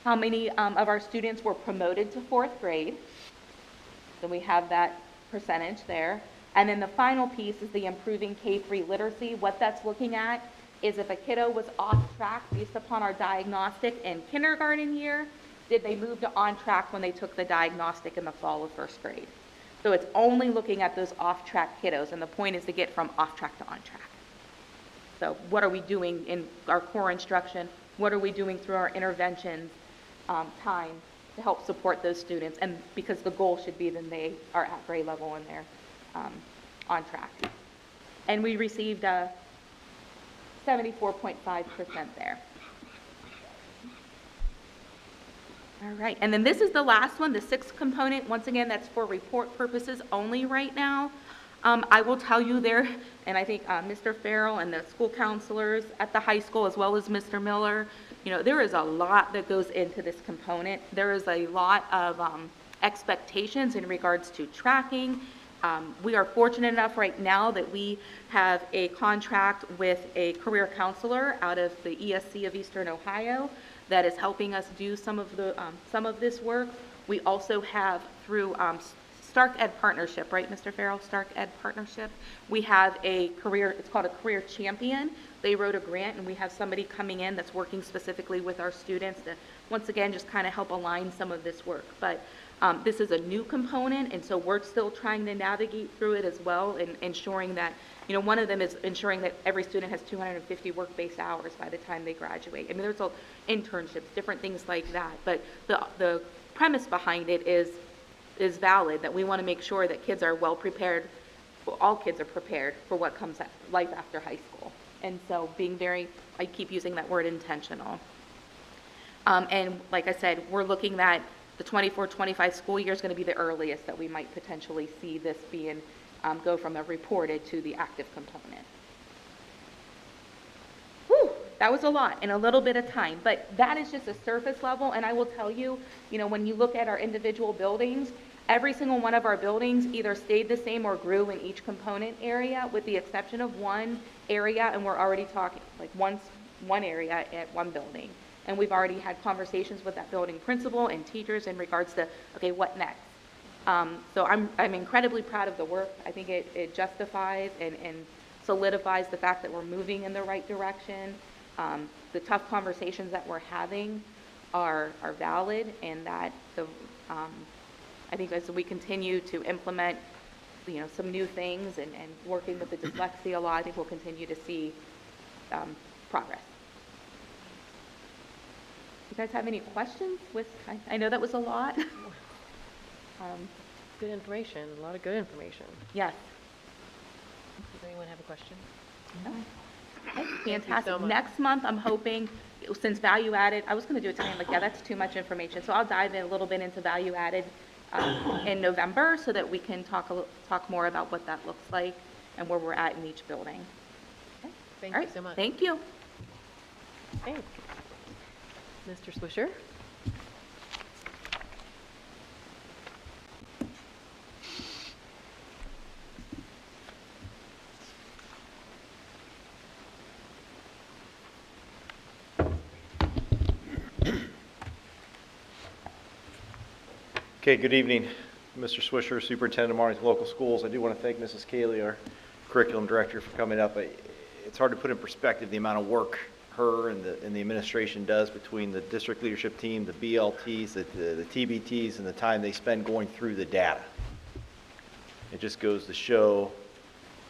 How many of our students were promoted to 4th grade? So we have that percentage there. And then the final piece is the improving K-3 literacy. What that's looking at is if a kiddo was off track based upon our diagnostic in kindergarten year, did they move to on track when they took the diagnostic in the fall of 1st grade? So it's only looking at those off-track kiddos, and the point is to get from off-track to on-track. So what are we doing in our core instruction? What are we doing through our interventions time to help support those students? And because the goal should be that they are at grade level in their on track. And we received a 74.5% there. All right, and then this is the last one, the sixth component. Once again, that's for report purposes only right now. I will tell you there, and I think Mr. Farrell and the school counselors at the high school, as well as Mr. Miller, there is a lot that goes into this component. There is a lot of expectations in regards to tracking. We are fortunate enough right now that we have a contract with a career counselor out of the ESC of Eastern Ohio that is helping us do some of this work. We also have through Stark Ed Partnership, right, Mr. Farrell? Stark Ed Partnership. We have it's called a Career Champion. They wrote a grant, and we have somebody coming in that's working specifically with our students to, once again, just kind of help align some of this work. But this is a new component, and so we're still trying to navigate through it as well, and ensuring that, one of them is ensuring that every student has 250 work-based hours by the time they graduate. I mean, there's internships, different things like that, but the premise behind it is valid, that we want to make sure that kids are well prepared, all kids are prepared for what comes at life after high school. And so being I keep using that word, intentional. And like I said, we're looking at the 24-25 school year is going to be the earliest that we might potentially see this being, go from a reported to the active component. Whew, that was a lot in a little bit of time, but that is just a surface level. And I will tell you, when you look at our individual buildings, every single one of our buildings either stayed the same or grew in each component area, with the exception of one area, and we're already talking like one area at one building. And we've already had conversations with that building principal and teachers in regards to, okay, what next? So I'm incredibly proud of the work. I think it justifies and solidifies the fact that we're moving in the right direction. The tough conversations that we're having are valid, and that I think as we continue to implement, some new things and working with the dyslexia law, I think we'll continue to see progress. You guys have any questions? I know that was a lot. Good information, a lot of good information. Yes. Does anyone have a question? No. Okay, Thank you fantastic. so much. Next month, I'm hoping, since value added, I was going to do it tonight, that's too much information. So I'll dive in a little bit into value added in November, so that we can talk more about what that looks like and where we're at in each building. Okay. Thank All you right. so much. Thank you. Thanks. Mr. Swisher? Okay, good evening, Mr. Swisher, Superintendent of Marlington Local Schools. I do want to thank Mrs. Cayley, our Curriculum Director, for coming up. It's hard to put in perspective the amount of work her and the administration does between the district leadership team, the BLTs, the TBTs, and the time they spend going through the data. It just goes to show,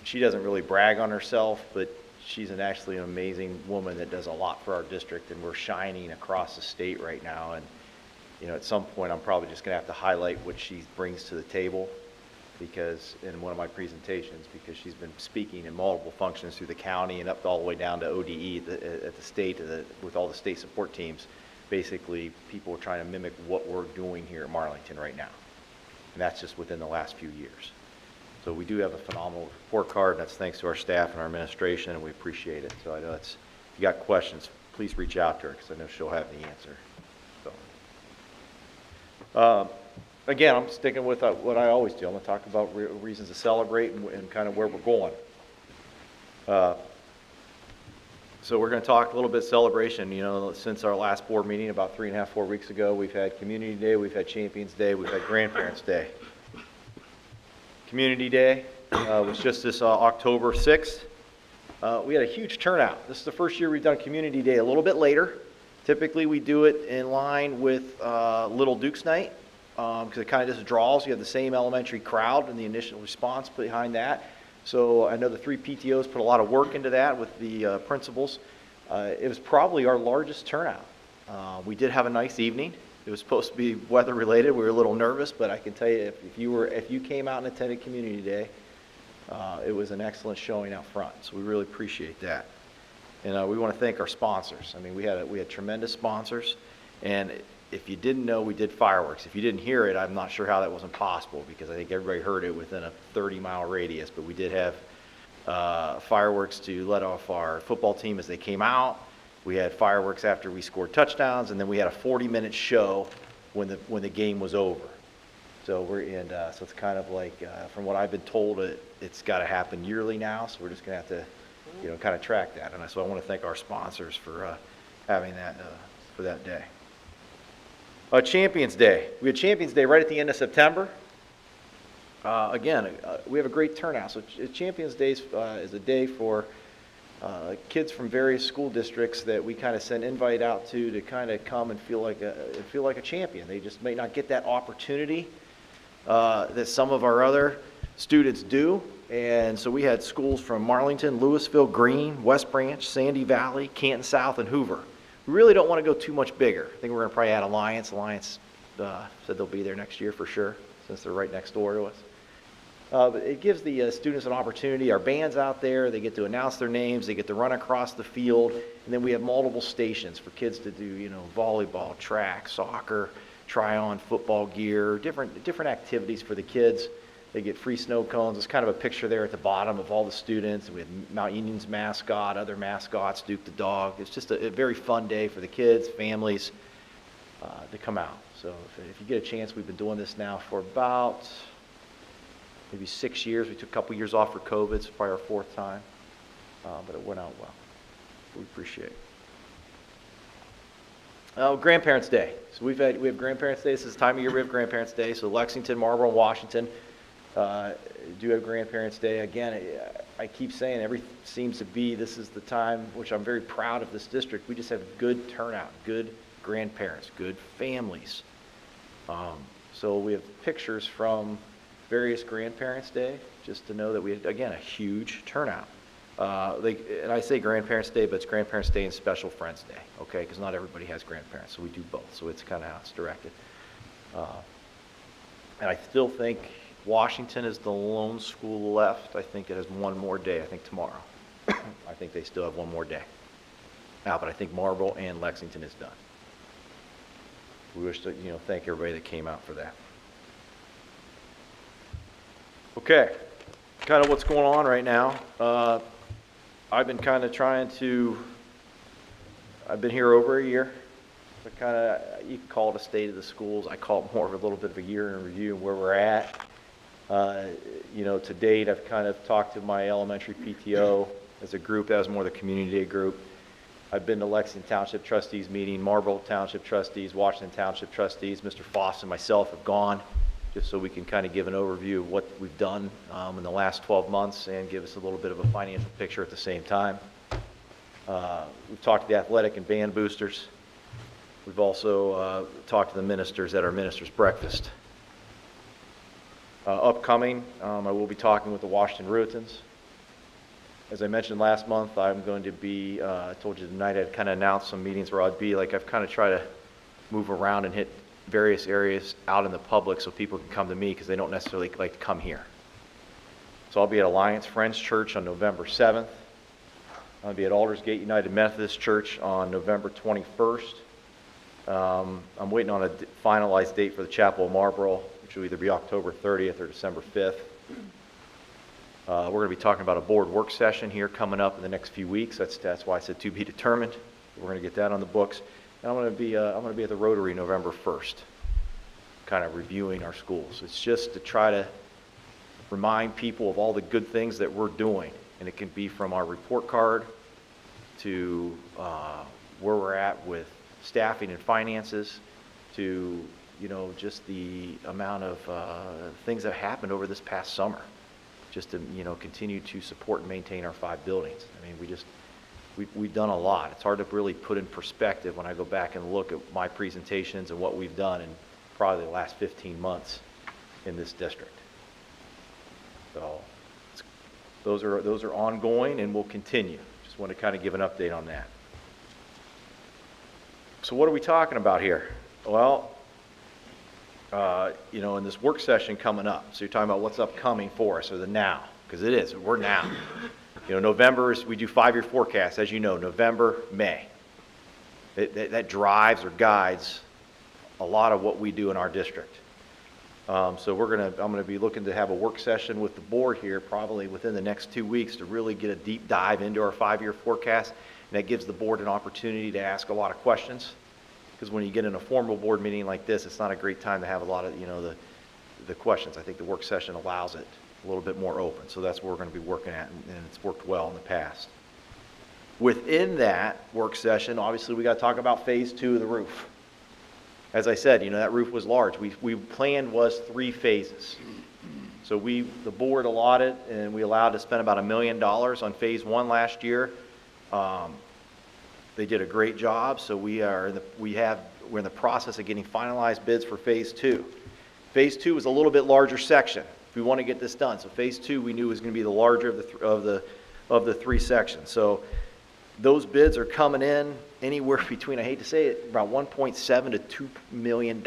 she doesn't really brag on herself, but she's actually an amazing woman that does a lot for our district, and we're shining across the state right now. And at some point, I'm probably just going to have to highlight what she brings to the table, because in one of my presentations, because she's been speaking in multiple functions through the county and up all the way down to ODE at the state, with all the state support teams. Basically, people are trying to mimic what we're doing here at Marlington right now. And that's just within the last few years. So we do have a phenomenal report card, and that's thanks to our staff and our administration, and we appreciate it. So I know if you got questions, please reach out to her, because I know she'll have the answer. Again, I'm sticking with what I always do. I'm going to talk about reasons to celebrate and kind of where we're going. So we're going to talk a little bit celebration. Since our last board meeting about 3.5, 4 weeks ago, we've had Community Day, we've had Champions Day, we've had Grandparents' Day. Community Day was just this October 6th. We had a huge turnout. This is the first year we've done Community Day a little bit later. Typically, we do it in line with Little Duke's Night, because it kind of just draws. You have the same elementary crowd and the initial response behind that. So I know the 3 PTOs put a lot of work into that with the principals. It was probably our largest turnout. We did have a nice evening. It was supposed to be weather related. We were a little nervous, but I can tell you, if you came out and attended Community Day, It was an excellent showing out front, so we really appreciate that. And we want to thank our sponsors. I mean, we had tremendous sponsors, and if you didn't know, we did fireworks. If you didn't hear it, I'm not sure how that wasn't possible, because I think everybody heard it within a 30-mile radius, but we did have fireworks to let off our football team as they came out. We had fireworks after we scored touchdowns, and then we had a 40-minute show when the game was over. So so it's kind of like, from what I've been told, it's got to happen yearly now. So we're just going to have to, kind of track that. And so I want to thank our sponsors for having that for that day. Champions Day. We had Champions Day right at the end of September. Again, we have a great turnout. So Champions Day is a day for kids from various school districts that we kind of send invite out to kind of come and feel like a champion. They just may not get that opportunity that some of our other students do. And so we had schools from Marlington, Louisville, Greene, West Branch, Sandy Valley, Canton South, and Hoover. We really don't want to go too much bigger. I think we're going to probably add Alliance. Alliance said they'll be there next year for sure, since they're right next door to us. But it gives the students an opportunity. Our band's out there. They get to announce their names. They get to run across the field. And then we have multiple stations for kids to do, volleyball, track, soccer, try on football gear, different activities for the kids. They get free snow cones. It's kind of a picture there at the bottom of all the students. We have Mount Union's mascot, other mascots, Duke the dog. It's just a very fun day for the kids, families to come out. So if you get a chance, we've been doing this now for about maybe 6 years. We took a couple years off for COVID. It's probably our fourth time, but it went out well. We appreciate it. Grandparents' Day. So we have Grandparents' Day. This is the time of year we have Grandparents' Day. So Lexington, Marlboro, and Washington do have Grandparents' Day. Again, I keep saying this is the time, which I'm very proud of this district. We just have good turnout, good grandparents, good families. So we have pictures from various Grandparents' Day, just to know that we had, again, a huge turnout. And I say Grandparents' Day, but it's Grandparents' Day and Special Friends Day, okay? Because not everybody has grandparents, so we do both. So it's kind of how it's directed. And I still think Washington is the lone school left. I think it has one more day. I think tomorrow. I think they still have one more day. But I think Marlboro and Lexington is done. We wish to, thank everybody that came out for that. Okay, kind of what's going on right now. I've been kind of I've been here over a year. So you can call it a state of the schools. I call it more of a little bit of a year in review of where we're at. To date, I've kind of talked to my elementary PTO as a group. That was more the community day group. I've been to Lexington Township Trustees meeting, Marlboro Township Trustees, Washington Township Trustees. Mr. Foss and myself have gone, just so we can kind of give an overview of what we've done in the last 12 months and give us a little bit of a financial picture at the same time. We've talked to the athletic and band boosters. We've also talked to the ministers at our ministers' breakfast. Upcoming, I will be talking with the Washington Rutons. As I mentioned last month, I'm going to be, I told you tonight I'd kind of announced some meetings where I'd be, I've kind of tried to move around and hit various areas out in the public so people can come to me because they don't necessarily like to come here. So I'll be at Alliance Friends Church on November 7th. I'll be at Aldersgate United Methodist Church on November 21st. I'm waiting on a finalized date for the Chapel of Marlboro, which will either be October 30th or December 5th. We're going to be talking about a board work session here coming up in the next few weeks. That's why I said to be determined. We're going to get that on the books. And I'm going to be at the Rotary November 1st, kind of reviewing our schools. It's just to try to remind people of all the good things that we're doing. And it can be from our report card to where we're at with staffing and finances to, just the amount of things that happened over this past summer. Just to, continue to support and maintain our 5 buildings. I mean, we've done a lot. It's hard to really put in perspective when I go back and look at my presentations and what we've done in probably the last 15 months in this district. So those are ongoing and will continue. Just want to kind of give an update on that. So what are we talking about here? Well, in this work session coming up, so you're talking about what's upcoming for us, or the now, because it is. We're now. You know, November is, we do 5-year forecasts, as you know, November, May. That drives or guides a lot of what we do in our district. So I'm gonna be looking to have a work session with the board here probably within the next 2 weeks to really get a deep dive into our 5-year forecast. And that gives the board an opportunity to ask a lot of questions. Because when you get in a formal board meeting like this, it's not a great time to have a lot of, you know, the questions. I think the work session allows it a little bit more open. So that's what we're gonna be working at, and it's worked well in the past. Within that work session, obviously we gotta talk about phase 2 of the roof. As I said, you know, that roof was large. We planned was 3 phases. So the board allotted and we allowed to spend about $1 million on phase 1 last year. They did a great job, so we're in the process of getting finalized bids for phase 2. Phase 2 is a little bit larger section if we want to get this done. So phase 2 we knew was going to be the larger of the 3 sections. So those bids are coming in anywhere between, I hate to say it, about $1.7 to $2 million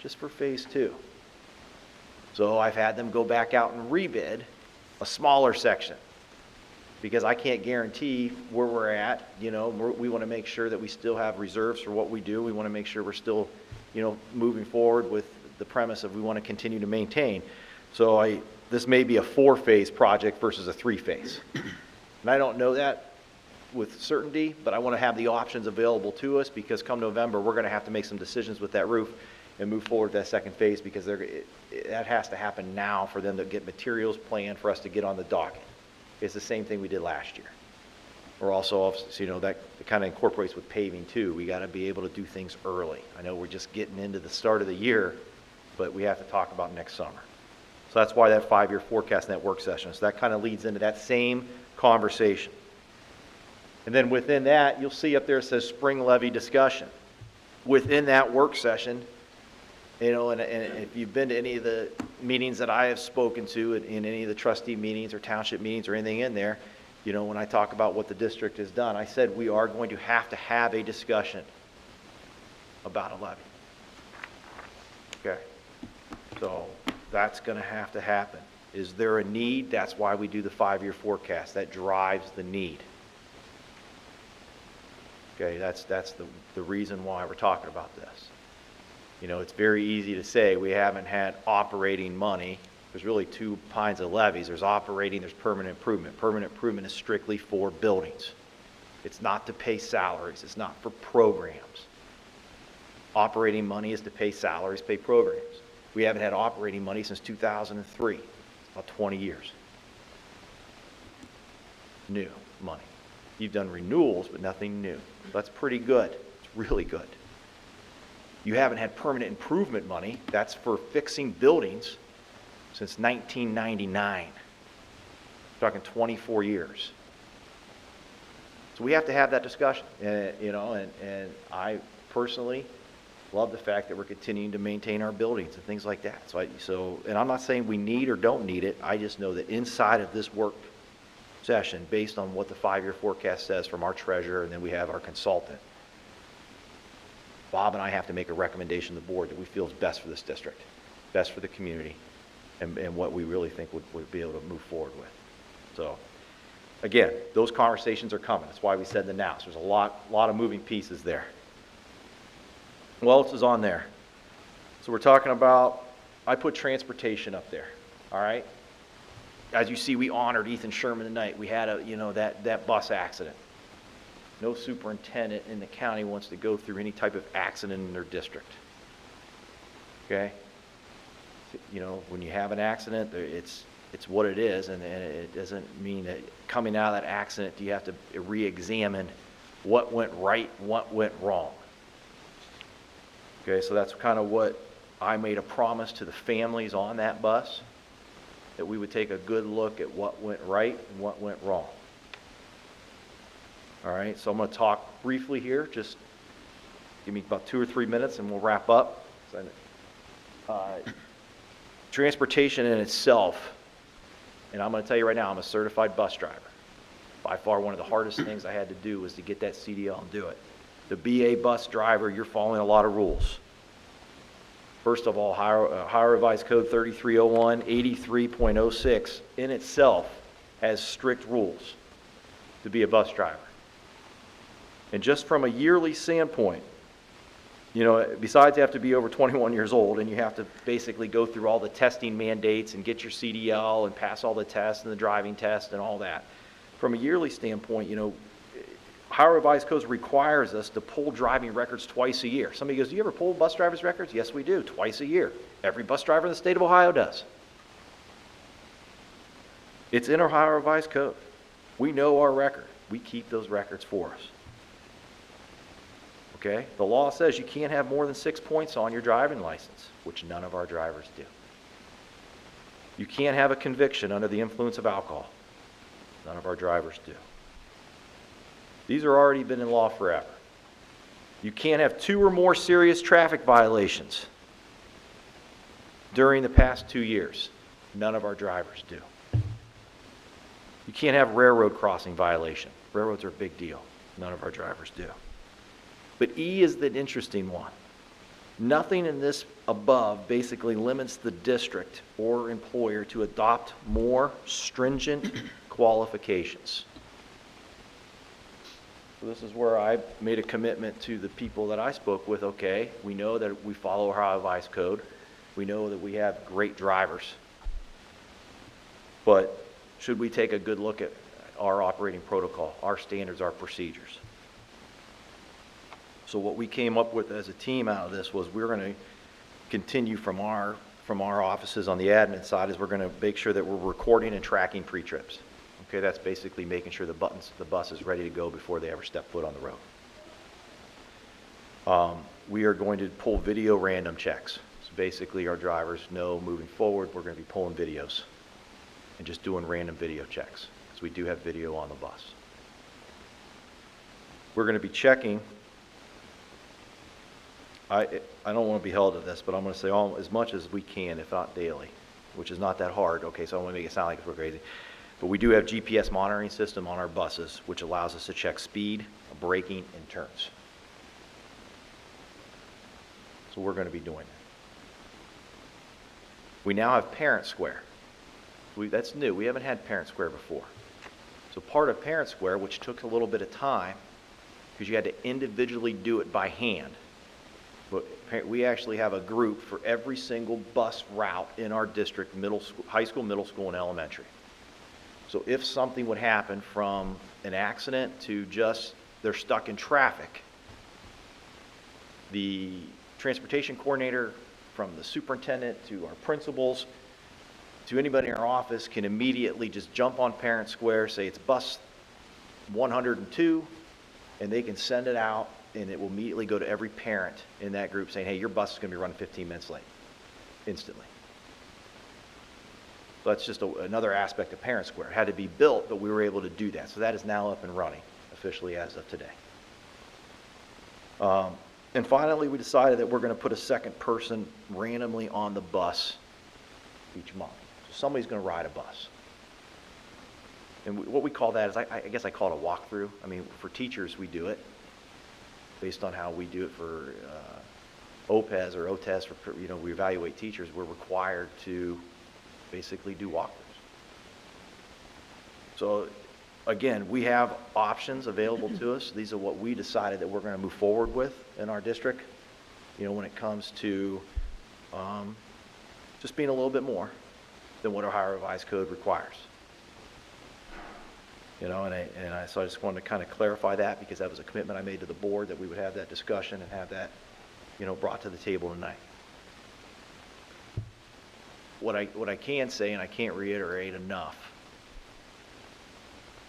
just for phase 2. So I've had them go back out and rebid a smaller section because I can't guarantee where we're at. You know, we want to make sure that we still have reserves for what we do. We want to make sure we're still, you know, moving forward with the premise of we want to continue to maintain. So this may be a 4-phase project versus a 3-phase. And I don't know that with certainty, but I want to have the options available to us because come November, we're going to have to make some decisions with that roof and move forward to that 2nd phase because that has to happen now for them to get materials planned for us to get on the docket. It's the same thing we did last year. We're also, you know, that kind of incorporates with paving too. We got to be able to do things early. I know we're just getting into the start of the year, but we have to talk about next summer. So that's why that 5-year forecast and that work session. So that kind of leads into that same conversation. And then within that, you'll see up there it says spring levy discussion. Within that work session, you know, and if you've been to any of the meetings that I have spoken to in any of the trustee meetings or township meetings or anything in there, you know, when I talk about what the district has done, I said we are going to have a discussion about a levy. Okay. So that's going to happen. Is there a need? That's why we do the 5-year forecast. That drives the need. Okay, that's the reason why we're talking about this. You know, it's very easy to say we haven't had operating money. There's really 2 kinds of levies. There's operating, there's permanent improvement. Permanent improvement is strictly for buildings. It's not to pay salaries. It's not for programs. Operating money is to pay salaries, pay programs. We haven't had operating money since 2003, about 20 years. New money. You've done renewals, but nothing new. That's pretty good. It's really good. You haven't had permanent improvement money. That's for fixing buildings since 1999. We're talking 24 years. So we have to have that discussion, you know, and I personally love the fact that we're continuing to maintain our buildings and things like that. And I'm not saying we need or don't need it. I just know that inside of this work session, based on what the 5-year forecast says from our treasurer, and then we have our consultant, Bob and I have to make a recommendation to the board that we feel is best for this district, best for the community, and what we really think would be able to move forward with. So, again, those conversations are coming. That's why we said the now. So there's a lot of moving pieces there. What else is on there? So we're talking about, I put transportation up there, all right? As you see, we honored Ethan Sherman tonight. We had that bus accident. No superintendent in the county wants to go through any type of accident in their district. Okay? You know, when you have an accident, it's what it is, and it doesn't mean that coming out of that accident, you have to re-examine what went right and what went wrong. Okay, so that's kind of what I made a promise to the families on that bus, that we would take a good look at what went right and what went wrong. All right, so I'm going to talk briefly here. Just give me about 2 or 3 minutes and we'll wrap up. Transportation in itself, and I'm going to tell you right now, I'm a certified bus driver. By far, one of the hardest things I had to do was to get that CDL and do it. To be a bus driver, you're following a lot of rules. First of all, Ohio Revised Code 3301, 83.06 in itself has strict rules to be a bus driver. And just from a yearly standpoint, you know, besides you have to be over 21 years old and you have to basically go through all the testing mandates and get your CDL and pass all the tests and the driving test and all that. From a yearly standpoint, you know, Ohio Revised Code requires us to pull driving records twice a year. Somebody goes, do you ever pull bus driver's records? Yes, we do, twice a year. Every bus driver in the state of Ohio does. It's in Ohio Revised Code. We know our record. We keep those records for us. Okay? The law says you can't have more than 6 points on your driving license, which none of our drivers do. You can't have a conviction under the influence of alcohol. None of our drivers do. These are already been in law forever. You can't have 2 or more serious traffic violations during the past 2 years. None of our drivers do. You can't have railroad crossing violation. Railroads are a big deal. None of our drivers do. But E is the interesting one. Nothing in this above basically limits the district or employer to adopt more stringent qualifications. So this is where I made a commitment to the people that I spoke with. Okay, we know that we follow Ohio Revised Code. We know that we have great drivers. But should we take a good look at our operating protocol, our standards, our procedures? So what we came up with as a team out of this was we're going to continue from our offices on the admin side is we're going to make sure that we're recording and tracking pre-trips. Okay, that's basically making sure the bus is ready to go before they ever step foot on the road. We are going to pull video random checks. So basically our drivers know moving forward we're going to be pulling videos and just doing random video checks because we do have video on the bus. We're going to be checking. I don't want to be held to this, but I'm going to say as much as we can, if not daily, which is not that hard. Okay, so I don't want to make it sound like we're crazy. But we do have GPS monitoring system on our buses, which allows us to check speed, braking, and turns. So we're going to be doing that. We now have Parent Square. That's new. We haven't had Parent Square before. So part of Parent Square, which took a little bit of time, because you had to individually do it by hand. But we actually have a group for every single bus route in our district, middle school, high school, middle school, and elementary. So if something would happen from an accident to just they're stuck in traffic, the transportation coordinator, from the superintendent to our principals, to anybody in our office can immediately just jump on Parent Square, say it's bus 102, and they can send it out, and it will immediately go to every parent in that group saying, hey, your bus is going to be running 15 minutes late, instantly. So that's just another aspect of Parent Square. It had to be built, but we were able to do that. So that is now up and running, officially as of today. And finally, we decided that we're going to put a second person randomly on the bus each month. So somebody's going to ride a bus. And what we call that is, I guess I call it a walkthrough. I mean, for teachers, we do it based on how we do it for OPES or OTES. For, we evaluate teachers. We're required to basically do walkthroughs. So again, we have options available to us. These are what we decided that we're going to move forward with in our district, when it comes to just being a little bit more than what our Ohio Revised Code requires. So I just wanted to kind of clarify that because that was a commitment I made to the board that we would have that discussion and have that, brought to the table tonight. What I can say, and I can't reiterate enough,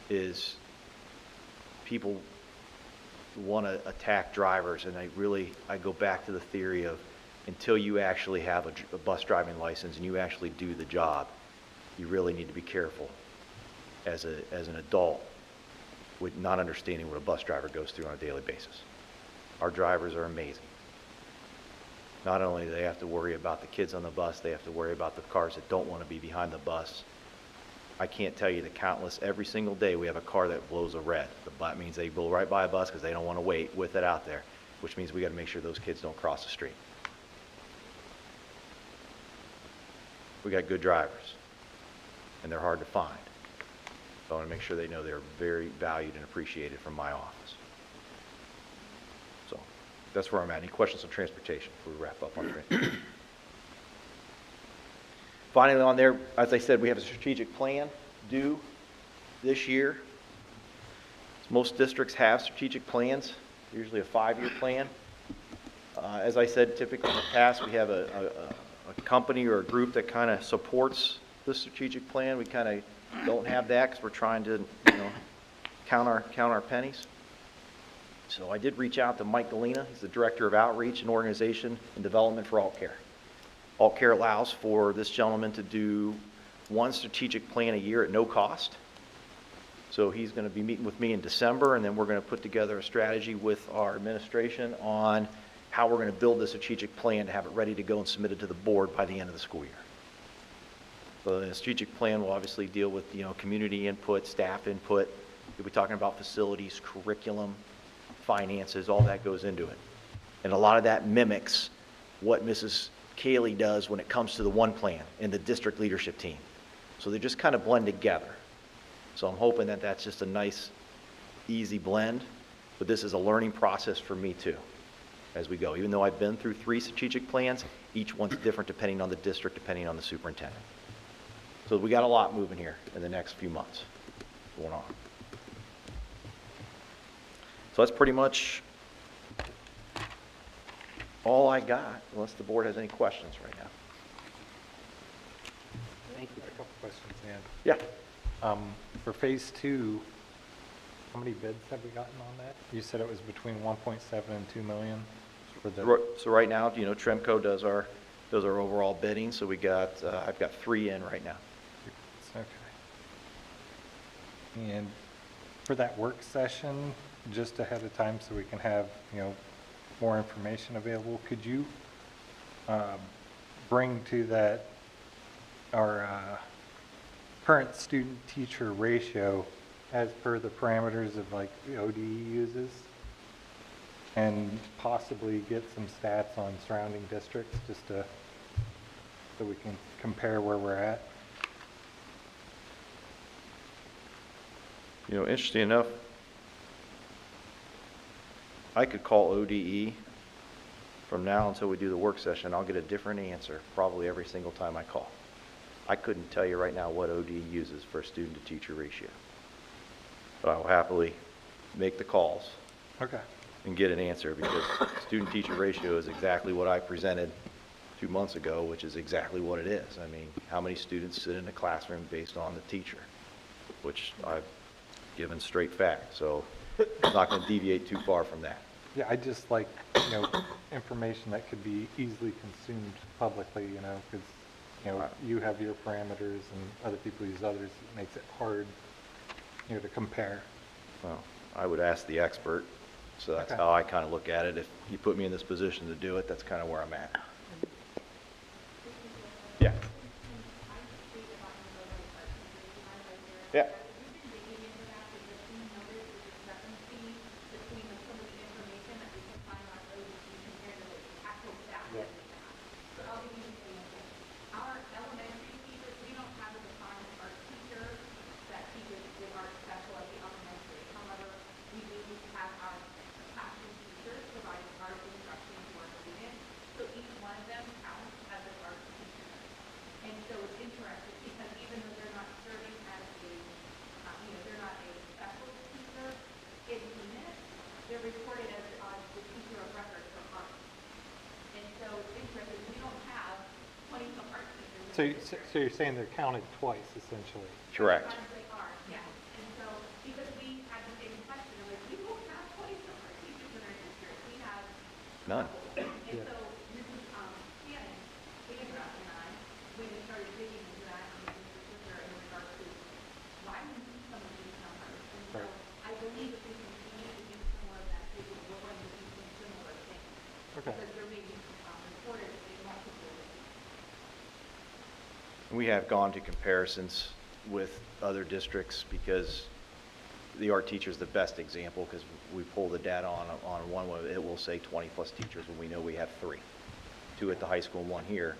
is people want to attack drivers, and I go back to the theory of until you actually have a bus driving license and you actually do the job, you really need to be careful as an adult with not understanding what a bus driver goes through on a daily basis. Our drivers are amazing. Not only do they have to worry about the kids on the bus, they have to worry about the cars that don't want to be behind the bus. I can't tell you the countless, every single day we have a car that blows a red. That means they blow right by a bus because they don't want to wait with it out there, which means we got to make sure those kids don't cross the street. we got good drivers, and they're hard to find. So I want to make sure they know they're very valued and appreciated from my office. So that's where I'm at. Any questions on transportation before we wrap up on transportation? Finally, on there, as I said, we have a strategic plan due this year. Most districts have strategic plans, usually a 5-year plan. As I said, typically in the past, we have a company or a group that kind of supports the strategic plan. We kind of don't have that because we're trying to, count our pennies. So I did reach out to Mike Galena. He's the Director of Outreach and Organization and Development for Alt Care. Alt Care allows for this gentleman to do one strategic plan a year at no cost. So he's going to be meeting with me in December, and then we're going to put together a strategy with our administration on how we're going to build the strategic plan to have it ready to go and submit it to the board by the end of the school year. So the strategic plan will obviously deal with, community input, staff input. We'll be talking about facilities, curriculum, finances, all that goes into it. And a lot of that mimics what Mrs. Cayley does when it comes to the one plan and the district leadership team. So they just kind of blend together. So I'm hoping that that's just a nice, easy blend, but this is a learning process for me too, as we go. Even though I've been through 3 strategic plans, each one's different depending on the district, depending on the superintendent. So we got a lot moving here in the next few months going on. So that's pretty much all I got, unless the board has any questions right now. Thank you. A couple questions, Dan. Yeah. For phase 2, how many bids have we gotten on that? You said it was between 1.7 and 2 million for the. So right now, Tremco does our overall bidding. So we got, I've got 3 in right now. Okay. And for that work session, just ahead of time so we can have, more information available, could you bring to that our current student-teacher ratio as per the parameters of like the ODE uses, and possibly get some stats on surrounding districts just so we can compare where we're at? Interesting enough, I could call ODE from now until we do the work session. I'll get a different answer probably every single time I call. I couldn't tell you right now what ODE uses for a student-to-teacher ratio. But I will happily make the calls and get an answer, because student-teacher ratio is exactly what I presented 2 months ago, which is exactly what it is. I mean, how many students sit in the classroom based on the teacher, which I've given straight fact. So I'm not going to deviate too far from that. Yeah, I just like, information that could be easily consumed publicly, because, you have your parameters and other people use others. It makes it hard, to compare. Well, I would ask the expert. So that's how I kind of look at it. If you put me in this position to do it, that's kind of where I'm at. Yeah. Yeah. So you're saying they're counted twice, essentially? Correct. None. Okay. We have gone to comparisons with other districts because the art teacher is the best example, because we pull the data on one where it will say 20 plus teachers when we know we have 3, 2 at the high school and 1 here.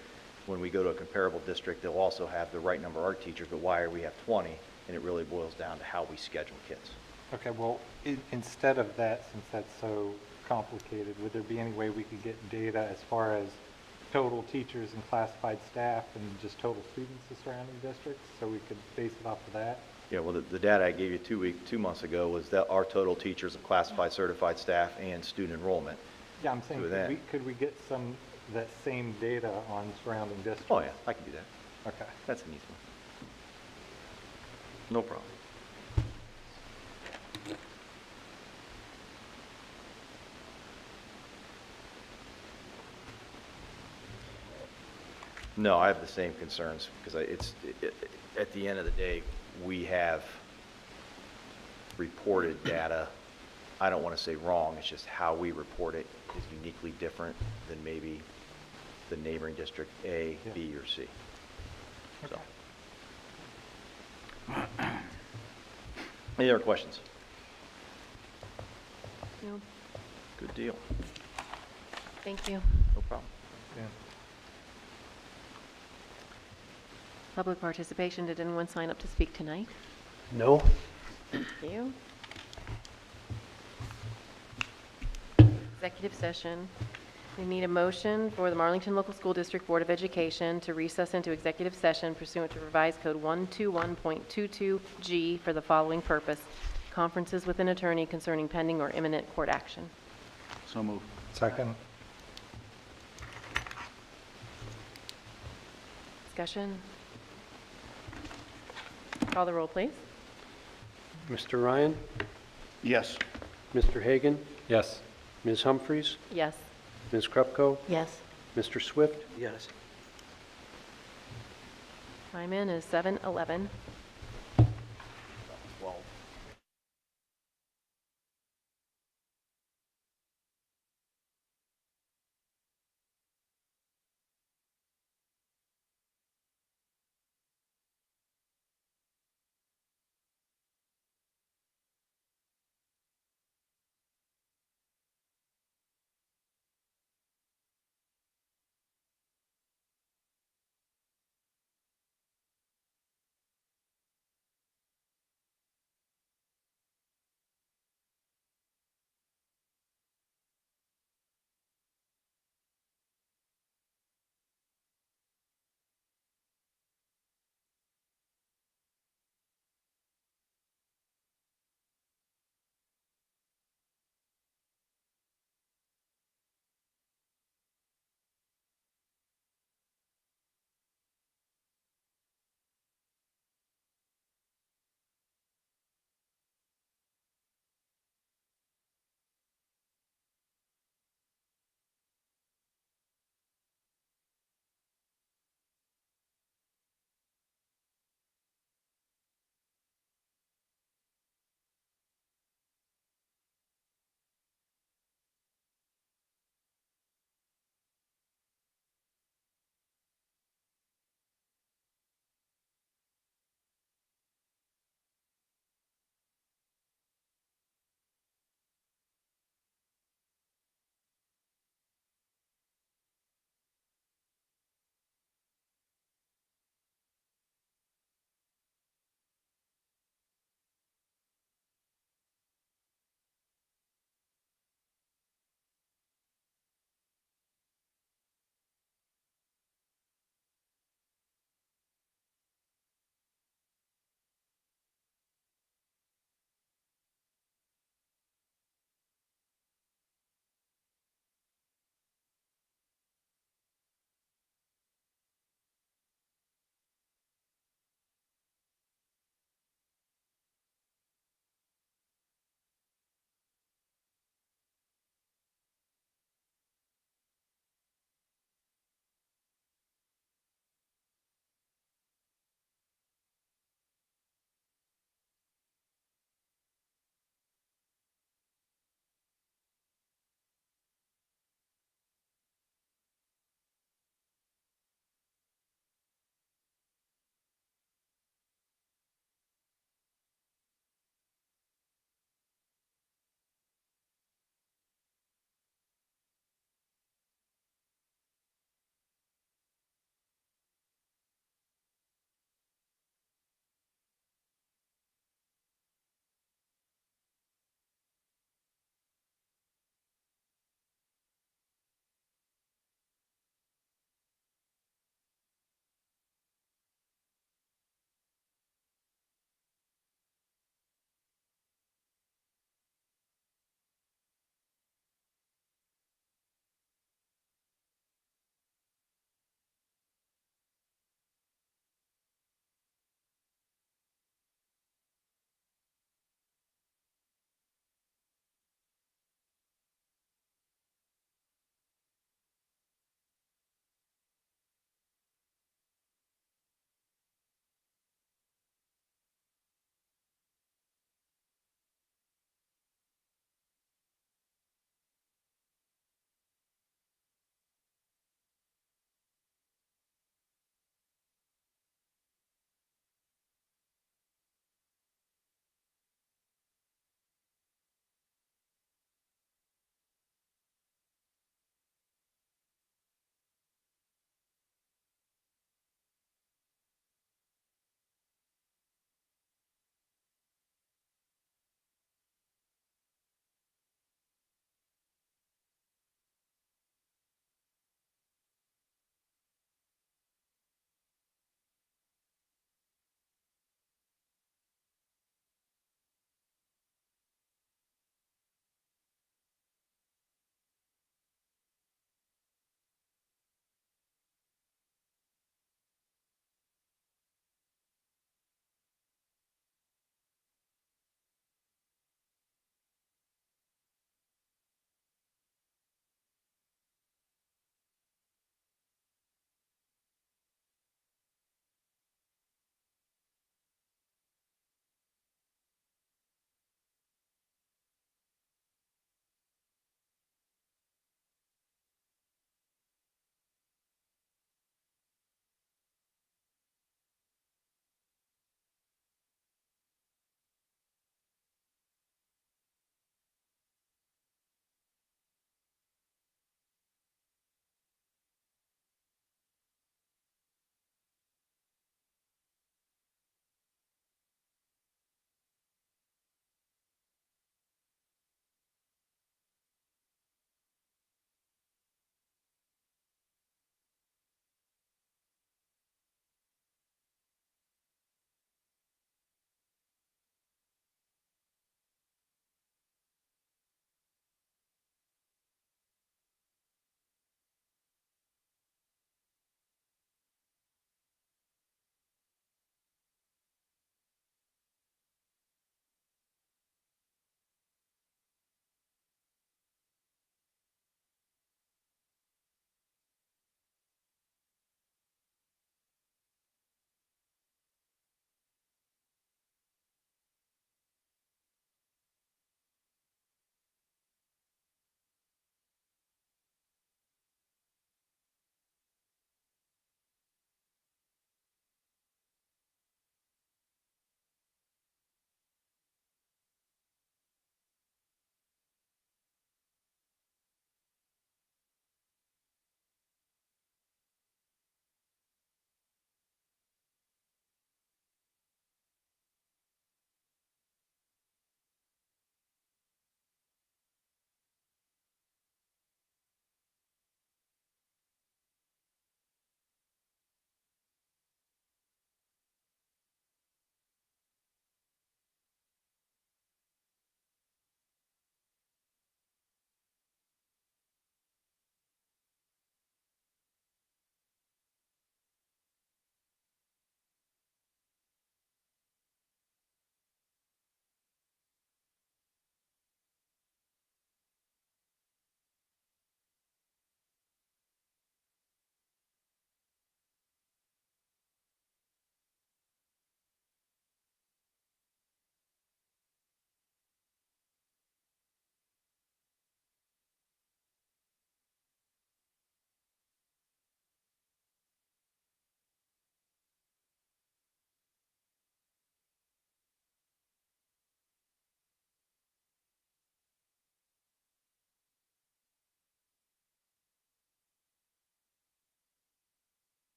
when we go to a comparable district, they'll also have the right number of art teachers, but why we have 20? And it really boils down to how we schedule kids. Okay, well, instead of that, since that's so complicated, would there be any way we could get data as far as total teachers and classified staff and just total students in surrounding districts, so we could base it off of that? Yeah, well, the data I gave you 2 months ago was that our total teachers of classified certified staff and student enrollment. Yeah, I'm saying, Do that. could we get that same data on surrounding districts? Oh, yeah, I can do that. Okay. That's an easy one. No problem. No, I have the same concerns because at the end of the day, we have reported data. I don't want to say wrong, it's just how we report it is uniquely different than maybe the neighboring district A, Yeah. B, or C. So. Any other questions? No, Good deal. thank you. No problem. Yeah. Public participation, did anyone sign up to speak tonight? No? Thank you. Executive session. We need a motion for the Marlington Local School District Board of Education to recess into executive session pursuant to revised code 121.22G for the following purpose: conferences with an attorney concerning pending or imminent court action. So moved. Second? Discussion? Call the roll, please. Mr. Ryan? Yes. Mr. Hagan? Yes. Ms. Humphries? Yes. Ms. Krupko? Yes. Mr. Swift? Yes. Time in is 7:11.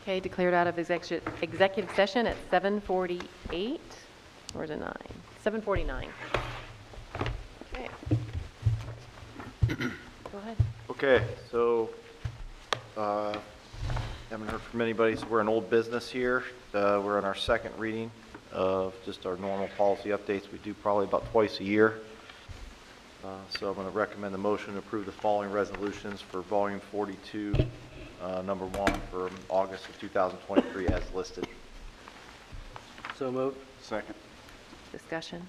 Okay, declared out of executive session at 7:48, or is it 9? 7:49. Okay. Go ahead. Okay, so, haven't heard from anybody, so we're in old business here. We're on our second reading of just our normal policy updates. We do probably about twice a year. So I'm going to recommend the motion to approve the following resolutions for volume 42, number 1 for August of 2023 as listed. So moved. Second. Discussion.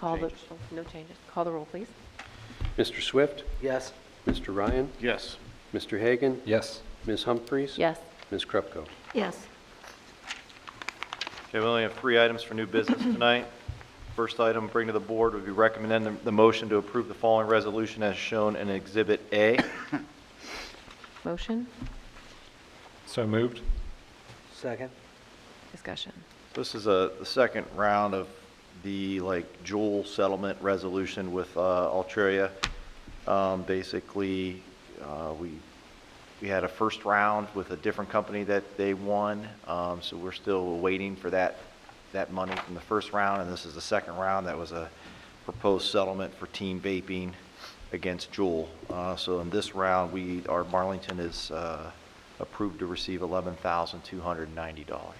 No changes. No changes. Call the roll, please. Mr. Swift? Yes. Mr. Ryan? Yes. Mr. Hagan? Yes. Ms. Humphries? Yes. Ms. Krupko? Yes. Okay, we only have 3 items for new business tonight. First item, bring to the board, would be recommending the motion to approve the following resolution as shown in Exhibit A. Motion. So moved. Second. Discussion. This is the second round of the Joule settlement resolution with Altria. Basically, we had a first round with a different company that they won, so we're still waiting for that money from the first round, and this is the second round. That was a proposed settlement for teen vaping against Joule. So in this round, our Marlington is approved to receive $11,290.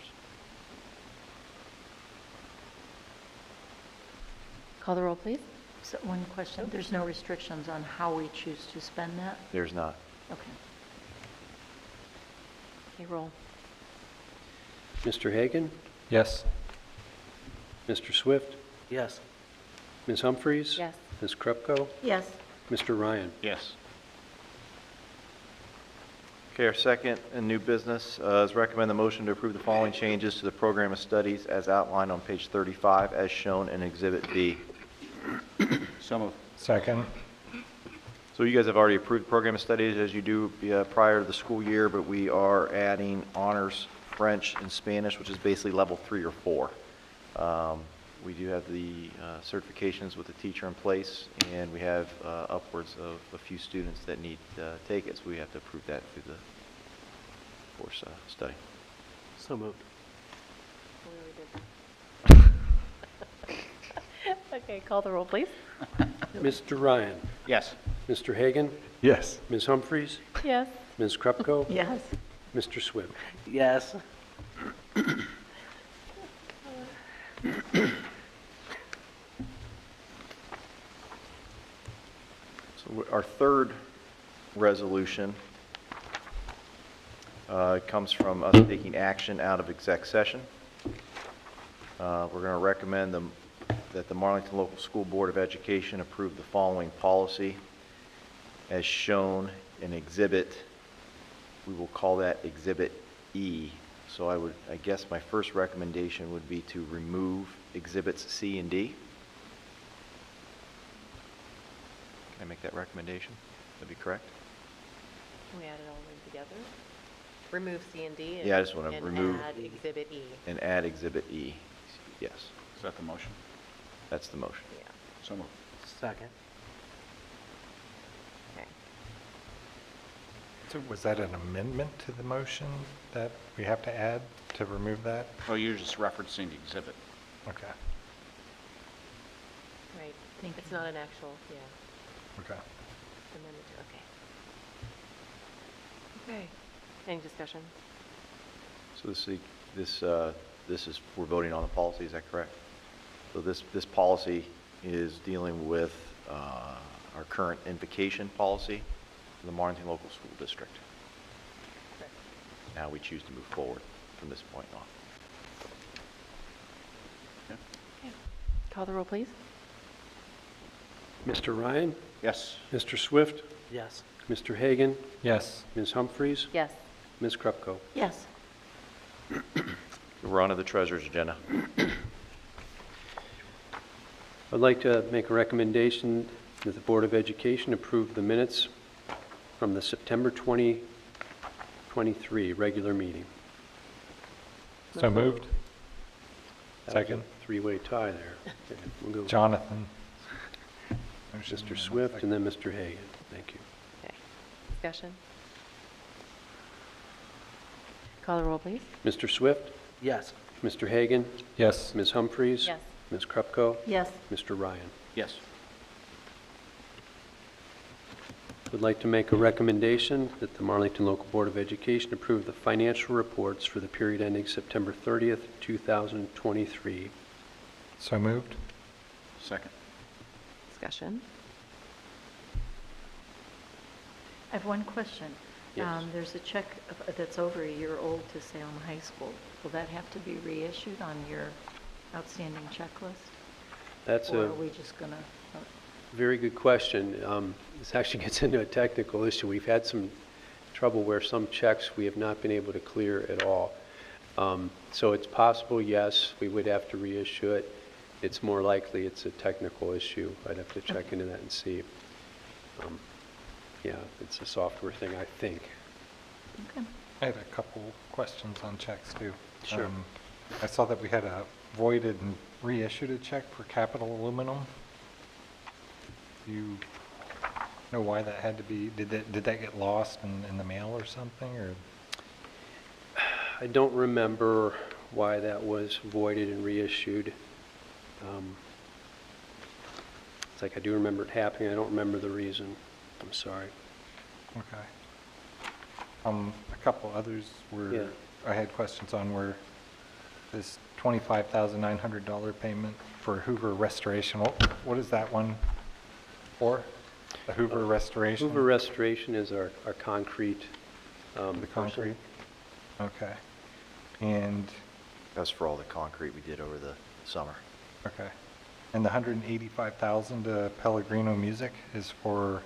Call the roll, please. So one question, there's no restrictions on how we choose to spend that? There's not. Okay. Okay, roll. Mr. Hagan? Yes. Mr. Swift? Yes. Ms. Humphries? Yes. Ms. Krupko? Yes. Mr. Ryan? Yes. Okay, our second and new business is recommend the motion to approve the following changes to the program of studies as outlined on page 35 as shown in Exhibit B. So moved. Second. So you guys have already approved program of studies as you do prior to the school year, but we are adding honors, French, and Spanish, which is basically level 3 or 4. We do have the certifications with the teacher in place, and we have upwards of a few students that need to take it, so we have to approve that through the course study. So moved. Okay, call the roll, please. Mr. Ryan? Yes. Mr. Hagan? Yes. Ms. Humphries? Yes. Ms. Krupko? Yes. Mr. Swift? Yes. So our third resolution comes from us taking action out of exec session. We're going to recommend that the Marlington Local School Board of Education approve the following policy as shown in Exhibit, we will call that Exhibit E. So I guess my first recommendation would be to remove Exhibits C and D. Can I make that recommendation? That'd be correct? Can we add it all in together? Remove C and D? Yeah, I just want to remove And add Exhibit E. and add Exhibit E. Yes, Is that the motion? that's the motion. Yeah, So moved. Second. okay. So was that an amendment to the motion that we have to add to remove that? Oh, you're just referencing the exhibit. Okay. Right. Thank It's you. not an actual, yeah, Okay. amendment, okay. Okay. Any discussion? So this is, we're voting on the policy, is that correct? So this policy is dealing with our current invocation policy for the Marlington Local School District. Correct. Now we choose to move forward from this point on. Okay. Call the roll, please. Mr. Ryan? Yes. Mr. Swift? Yes. Mr. Hagan? Yes. Ms. Humphries? Yes. Ms. Krupko? Yes. We're on to the treasurer's agenda. I'd like to make a recommendation that the Board of Education approve the minutes from the September 2023 regular meeting. So moved. That was a Second. Three-way tie there. Okay, we'll go Jonathan. Mr. Swift and then Mr. Hagan. Thank you. Okay. Discussion? Call the roll, please. Mr. Swift? Yes. Mr. Hagan? Yes. Ms. Humphries? Yes. Ms. Krupko? Yes. Mr. Ryan? Yes. Would like to make a recommendation that the Marlington Local Board of Education approve the financial reports for the period ending September 30th, 2023. So moved. Second. Discussion. I have one question. Yes. There's a check that's over a year old to Salem High School. Will that have to be reissued on your outstanding checklist? That's Or a are we just going to, very good question. This actually gets into a technical issue. We've had some trouble where some checks we have not been able to clear at all. So it's possible, yes, we would have to reissue it. It's more likely it's a technical issue. I'd have to check into that and see. Yeah, it's a software thing, I think. okay. I had a couple questions on checks too. Sure. I saw that we had a voided and reissued a check for Capital Aluminum. Do you know why that had to be? Did that get lost in the mail or something? Or I don't remember why that was voided and reissued. It's like I do remember it happening. I don't remember the reason. I'm sorry. okay. A couple others were Yeah. I had questions on were this $25,900 payment for Hoover restoration. What is that one for? The Hoover restoration? Hoover Restoration is our concrete. The concrete? Okay. And, That's for all the concrete we did over the summer. okay. And the $185,000 to Pellegrino Music is for,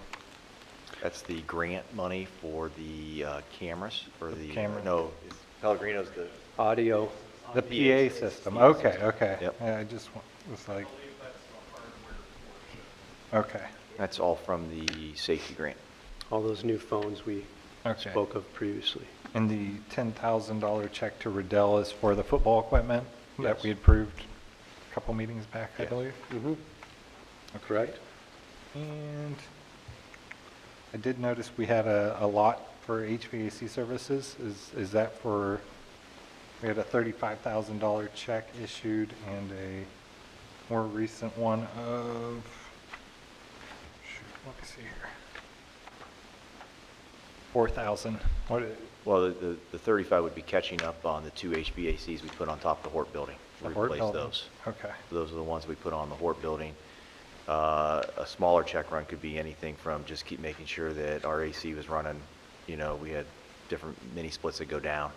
That's the grant money for the cameras, for the... Camera. No, Pellegrino's the... Audio. the PA system. Okay, okay. Yep. Yeah, I just was like, okay, That's all from the safety grant. All those new phones we okay. spoke of previously. And the $10,000 check to Riddell is for the football equipment that Yes. we approved a couple meetings back, I Yeah. believe? Mm-hmm. Correct? And I did notice we had a lot for HVAC services. Is that for, we had a $35,000 check issued and a more recent one of, shoot, let me see here. 4,000. What, Well, the 35 would be catching up on the 2 HVACs we put on top of the Hort building. the We Hort replaced building? those. Okay, Those are the ones we put on the Hort building. A smaller check run could be anything from just keep making sure that our AC was running. You know, we had different mini splits that go down.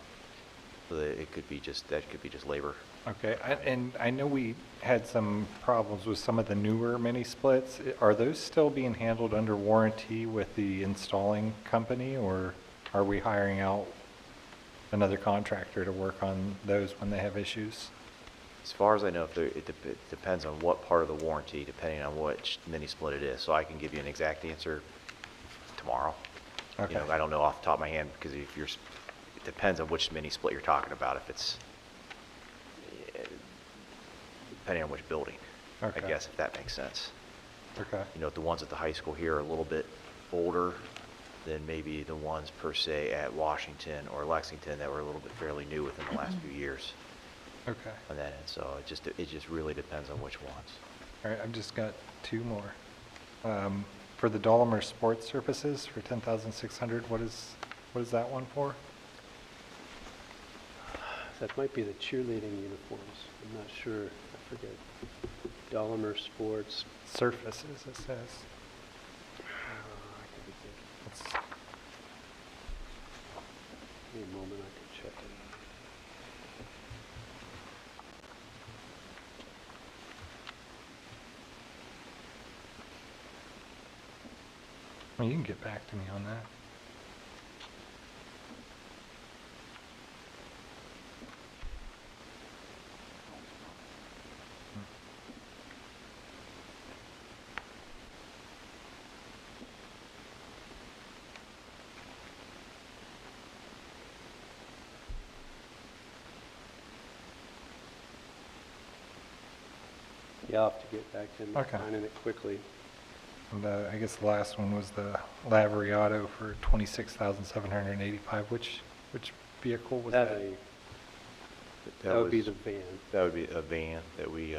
So that it could be just, that could be just labor. okay. And I know we had some problems with some of the newer mini splits. Are those still being handled under warranty with the installing company, or are we hiring out another contractor to work on those when they have issues? As far as I know, it depends on what part of the warranty, depending on which mini split it is. So I can give you an exact answer tomorrow. Okay. You know, I don't know off the top of my hand, because if you're, it depends on which mini split you're talking about. If it's, depending on which building, I Okay. guess, if that makes sense. Okay, You know, the ones at the high school here are a little bit older than maybe the ones per se at Washington or Lexington that were a little bit fairly new within the last few years okay. on that end. So it just really depends on which ones. All right, I've just got two more. For the Dolomer Sports Services for $10,600, what is that one for? That might be the cheerleading uniforms. I'm not sure. I forget. Dolomer Sports. Surfaces, it says. I could be thinking. It's- Give me a moment, I could check it. Well, you can get back to me on that. Yeah, I'll have to get back to him. Okay. Finding it quickly. And I guess the last one was the Lavery Auto for $26,785. Which vehicle was That, that? that would be the van. That would be a van that we,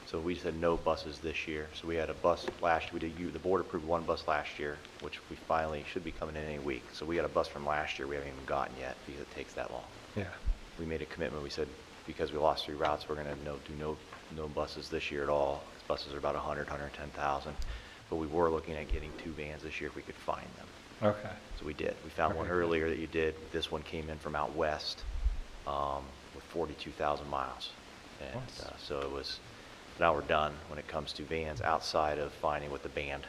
so we said no buses this year. So we had a bus last, the board approved one bus last year, which we finally should be coming in any week. So we got a bus from last year we haven't even gotten yet because it takes that long. Yeah. We made a commitment. We said, because we lost 3 routes, we're going to do no buses this year at all. These buses are about 110,000. But we were looking at getting 2 vans this year if we could find them. Okay. So we did. We found one Okay. earlier that you did. This one came in from out west with 42,000 miles. And Nice. so it was, now we're done when it comes to vans outside of finding what the band,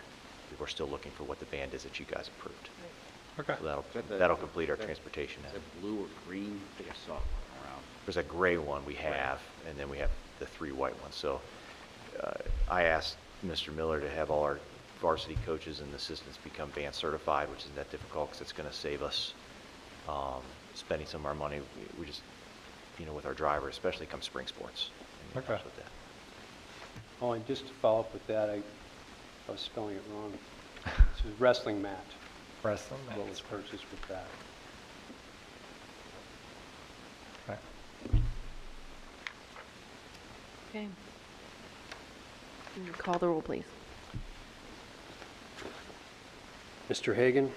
we're still looking for what the band is that you guys approved. Okay. So Is that that'll complete our transportation. Is that blue or green? I think I saw it around. There's a gray one we have, and then we have the 3 white ones. So I asked Mr. Miller to have all our varsity coaches and assistants become band certified, which isn't that difficult because it's going to save us spending some of our money. We just, with our drivers, especially come spring sports. And it Okay. helps with that. Oh, and just to follow up with that, I was spelling it wrong. This is wrestling mat. Wrestling What was mats. purchased with that? Okay. Okay. Call the roll, please. Mr. Hagan,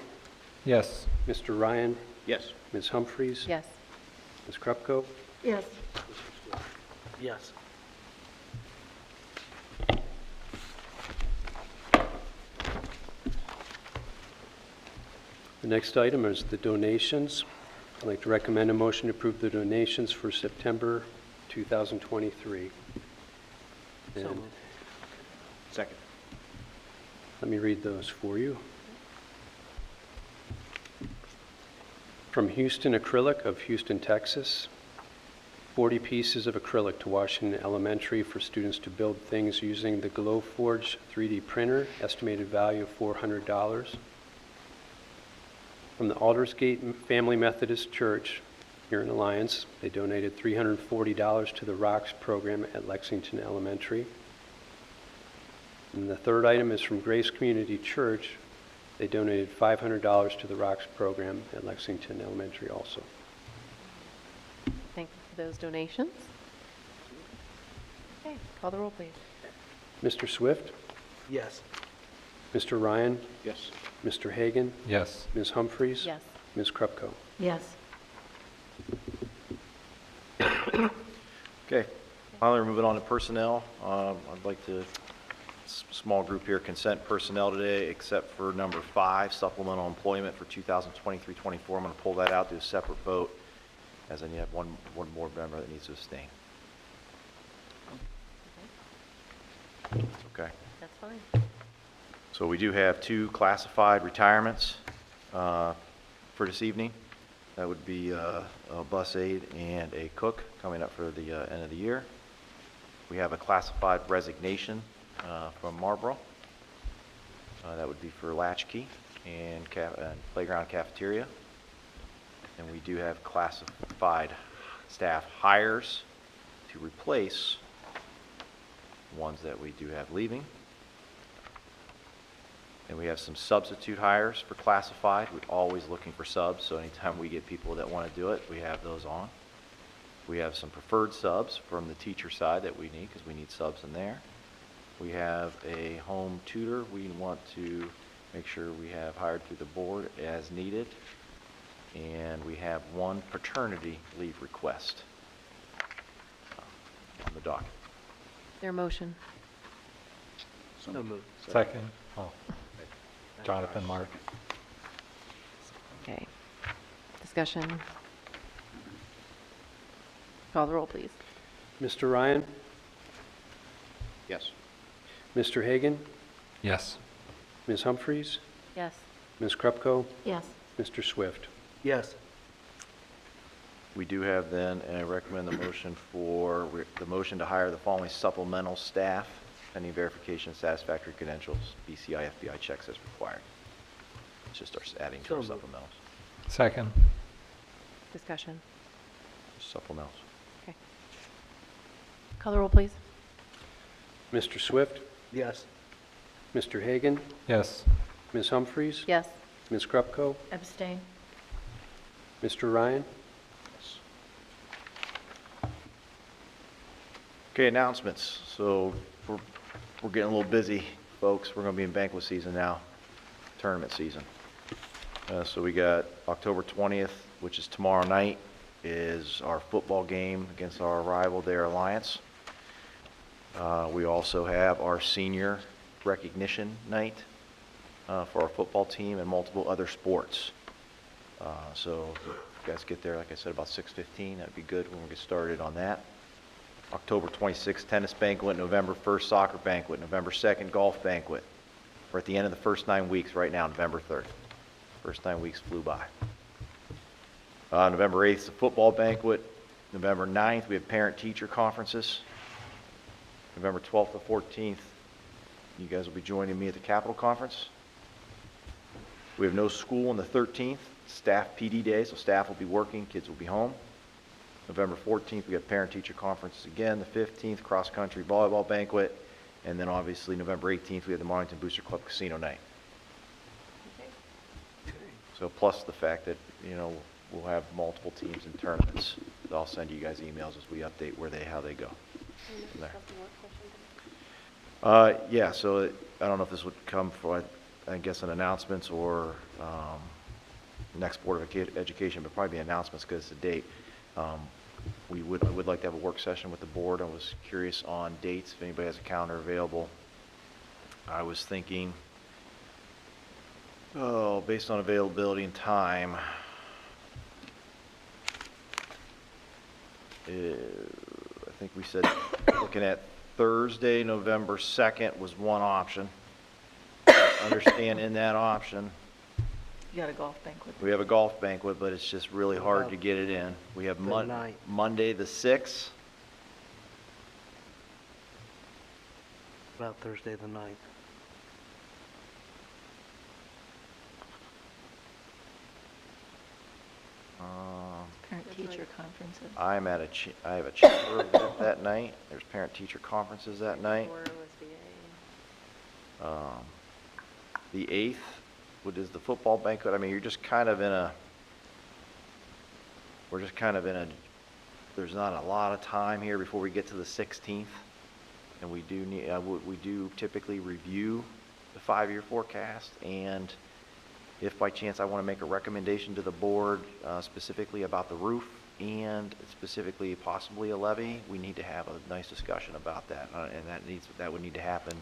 Yes. Mr. Ryan, Yes. Ms. Humphries? Yes. Ms. Krupko? Yes. Yes. The next item is the donations. I'd like to recommend a motion to approve the donations for September 2023. And Second. let me read those for you. From Houston Acrylic of Houston, Texas, 40 pieces of acrylic to Washington Elementary for students to build things using the Glowforge 3D printer, estimated value of $400. From the Aldersgate Family Methodist Church here in Alliance, they donated $340 to the ROCKS program at Lexington Elementary. And the third item is from Grace Community Church. They donated $500 to the ROCKS program at Lexington Elementary also. Thank you for those donations. Okay, call the roll, please. Mr. Swift, Yes. Mr. Ryan, Yes. Mr. Hagan, Yes. Ms. Humphries? Yes. Ms. Krupko? Yes. Okay, finally, we're moving on to personnel. I'd like to, small group here, consent personnel today, except for number 5, supplemental employment for 2023-24. I'm going to pull that out, do a separate vote, as I have one board member that needs to abstain. Okay. That's fine. So we do have 2 classified retirements for this evening. That would be a bus aide and a cook coming up for the end of the year. We have a classified resignation from Marlboro. That would be for latchkey and playground cafeteria. And we do have classified staff hires to replace ones that we do have leaving. And we have some substitute hires for classified. We're always looking for subs, so anytime we get people that want to do it, we have those on. We have some preferred subs from the teacher side that we need, because we need subs in there. We have a home tutor we want to make sure we have hired through the board as needed. And we have 1 paternity leave request on the docket. Their motion. So moved. Second. Oh. Jonathan, Mark. Okay. Discussion. Call the roll, please. Mr. Ryan, Yes. Mr. Hagan, Yes. Ms. Humphries, Yes. Ms. Krupko, Yes. Mr. Swift. Yes. We do have then, and I recommend the motion to hire the following supplemental staff, pending verification of satisfactory credentials, BCI, FBI checks as required. It's just adding to our supplementals. Second. Discussion. Supplementals. Okay. Call the roll, please. Mr. Swift, Yes. Mr. Hagan, Yes. Ms. Humphries, Yes. Ms. Krupko, Abstain. Mr. Ryan, Okay, announcements. So we're getting a little busy, folks. We're going to be in banquet season now, tournament season. So we got October 20th, which is tomorrow night, is our football game against our rival, their Alliance. We also have our senior recognition night for our football team and multiple other sports. So if you guys get there, like I said, about 6:15, that'd be good when we get started on that. October 26th, tennis banquet. November 1st, soccer banquet. November 2nd, golf banquet. We're at the end of the first 9 weeks right now, November 3rd. First 9 weeks flew by. November 8th, the football banquet. November 9th, we have parent-teacher conferences. November 12th to 14th, you guys will be joining me at the Capitol Conference. We have no school on the 13th, staff PD day, so staff will be working, kids will be home. November 14th, we have parent-teacher conferences again. The 15th, cross-country volleyball banquet. And then obviously November 18th, we have the Marlington Booster Club Casino night. So plus the fact that, you know, we'll have multiple teams and tournaments. I'll send you guys emails as we update how they go. From there. Yeah, so I don't know if this would come for, I guess, an announcements or next Board of Education, but probably be announcements because it's a date. We would like to have a work session with the board. I was curious on dates, if anybody has a calendar available. I was thinking, based on availability and time, I think we said looking at Thursday, November 2nd was one option. Understand in that option, You got a golf banquet. we have a golf banquet, but it's just really hard to get it in. We have Monday the 6th. About Thursday the 9th. Parent-teacher conferences. I have a chamber event that night. There's parent-teacher conferences that night. The 8th, what is the football banquet? I mean, we're just kind of in a, there's not a lot of time here before we get to the 16th. And we do typically review the 5-year forecast, and if by chance I want to make a recommendation to the board specifically about the roof and specifically possibly a levy, we need to have a nice discussion about that, and that would need to happen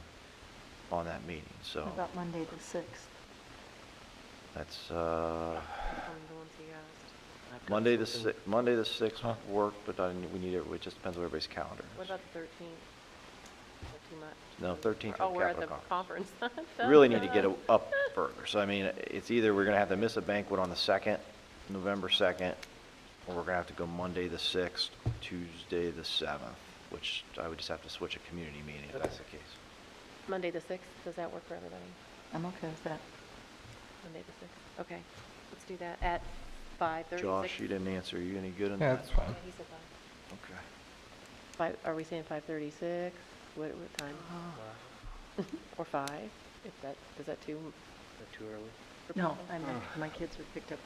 on that meeting. So What about Monday the 6th? that's Monday the 6th would work, but we need it just depends on everybody's calendar. What about the 13th? Too much? No, 13th. Oh, we're at the Capitol conference. We really need to get it up further. So I mean, it's either we're gonna have to miss a banquet on the 2nd, November 2nd, or we're gonna have to go Monday the 6th, Tuesday the 7th, which I would just have to switch a community meeting if that's the case. Monday the 6th, does that work for everybody? I'm okay with that. Monday the 6th, okay. Let's do that at 5:30. Josh, you didn't answer. Are you any good on Yeah, that? that's fine. He said 5. Okay. Are we saying 5:36? What time? Or 5? Is that too? Is that too early? No, my kids were picked up.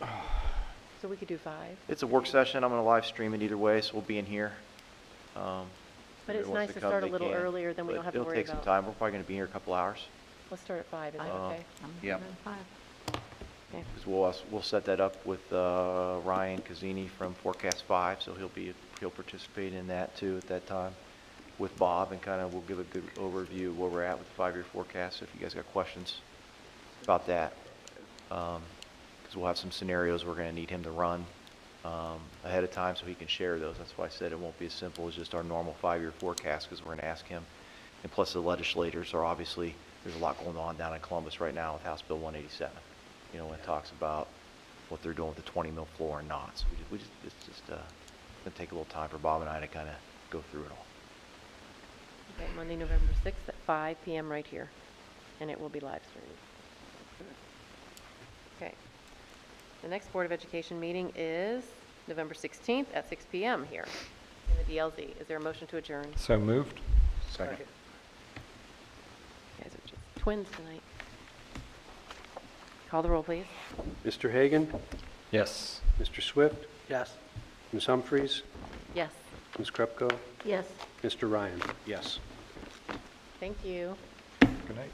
So we could do 5? It's a work session. I'm gonna live stream it either way, so we'll be in here. But it's nice to start a little earlier, then we don't have to worry It'll take some about. time. We're probably gonna be here a couple hours. Let's start at 5, is that okay? Yep. 5. Okay. Because we'll set that up with Ryan Cazzini from Forecast 5, so he'll participate in that too at that time with Bob, and kind of we'll give a good overview of where we're at with the 5-year forecast. If you guys got questions about that, because we'll have some scenarios we're going to need him to run ahead of time so he can share those. That's why I said it won't be as simple as just our normal 5-year forecast, because we're going to ask him, and plus the legislators are obviously, there's a lot going on down in Columbus right now with House Bill 187. You know, when it talks about what they're doing with the 20 mil floor and not. So it's just going to take a little time for Bob and I to kind of go through it all. Okay, Monday, November 6th at 5 p.m. right here, and it will be live streamed. Okay. The next Board of Education meeting is November 16th at 6 p.m. here in the DLZ. Is there a motion to adjourn? So moved. Second. You guys are just twins tonight. Call the roll, please. Mr. Hagan? Yes. Mr. Swift? Yes. Ms. Humphries? Yes. Ms. Krupko? Yes. Mr. Ryan? Yes. Thank you. Good night.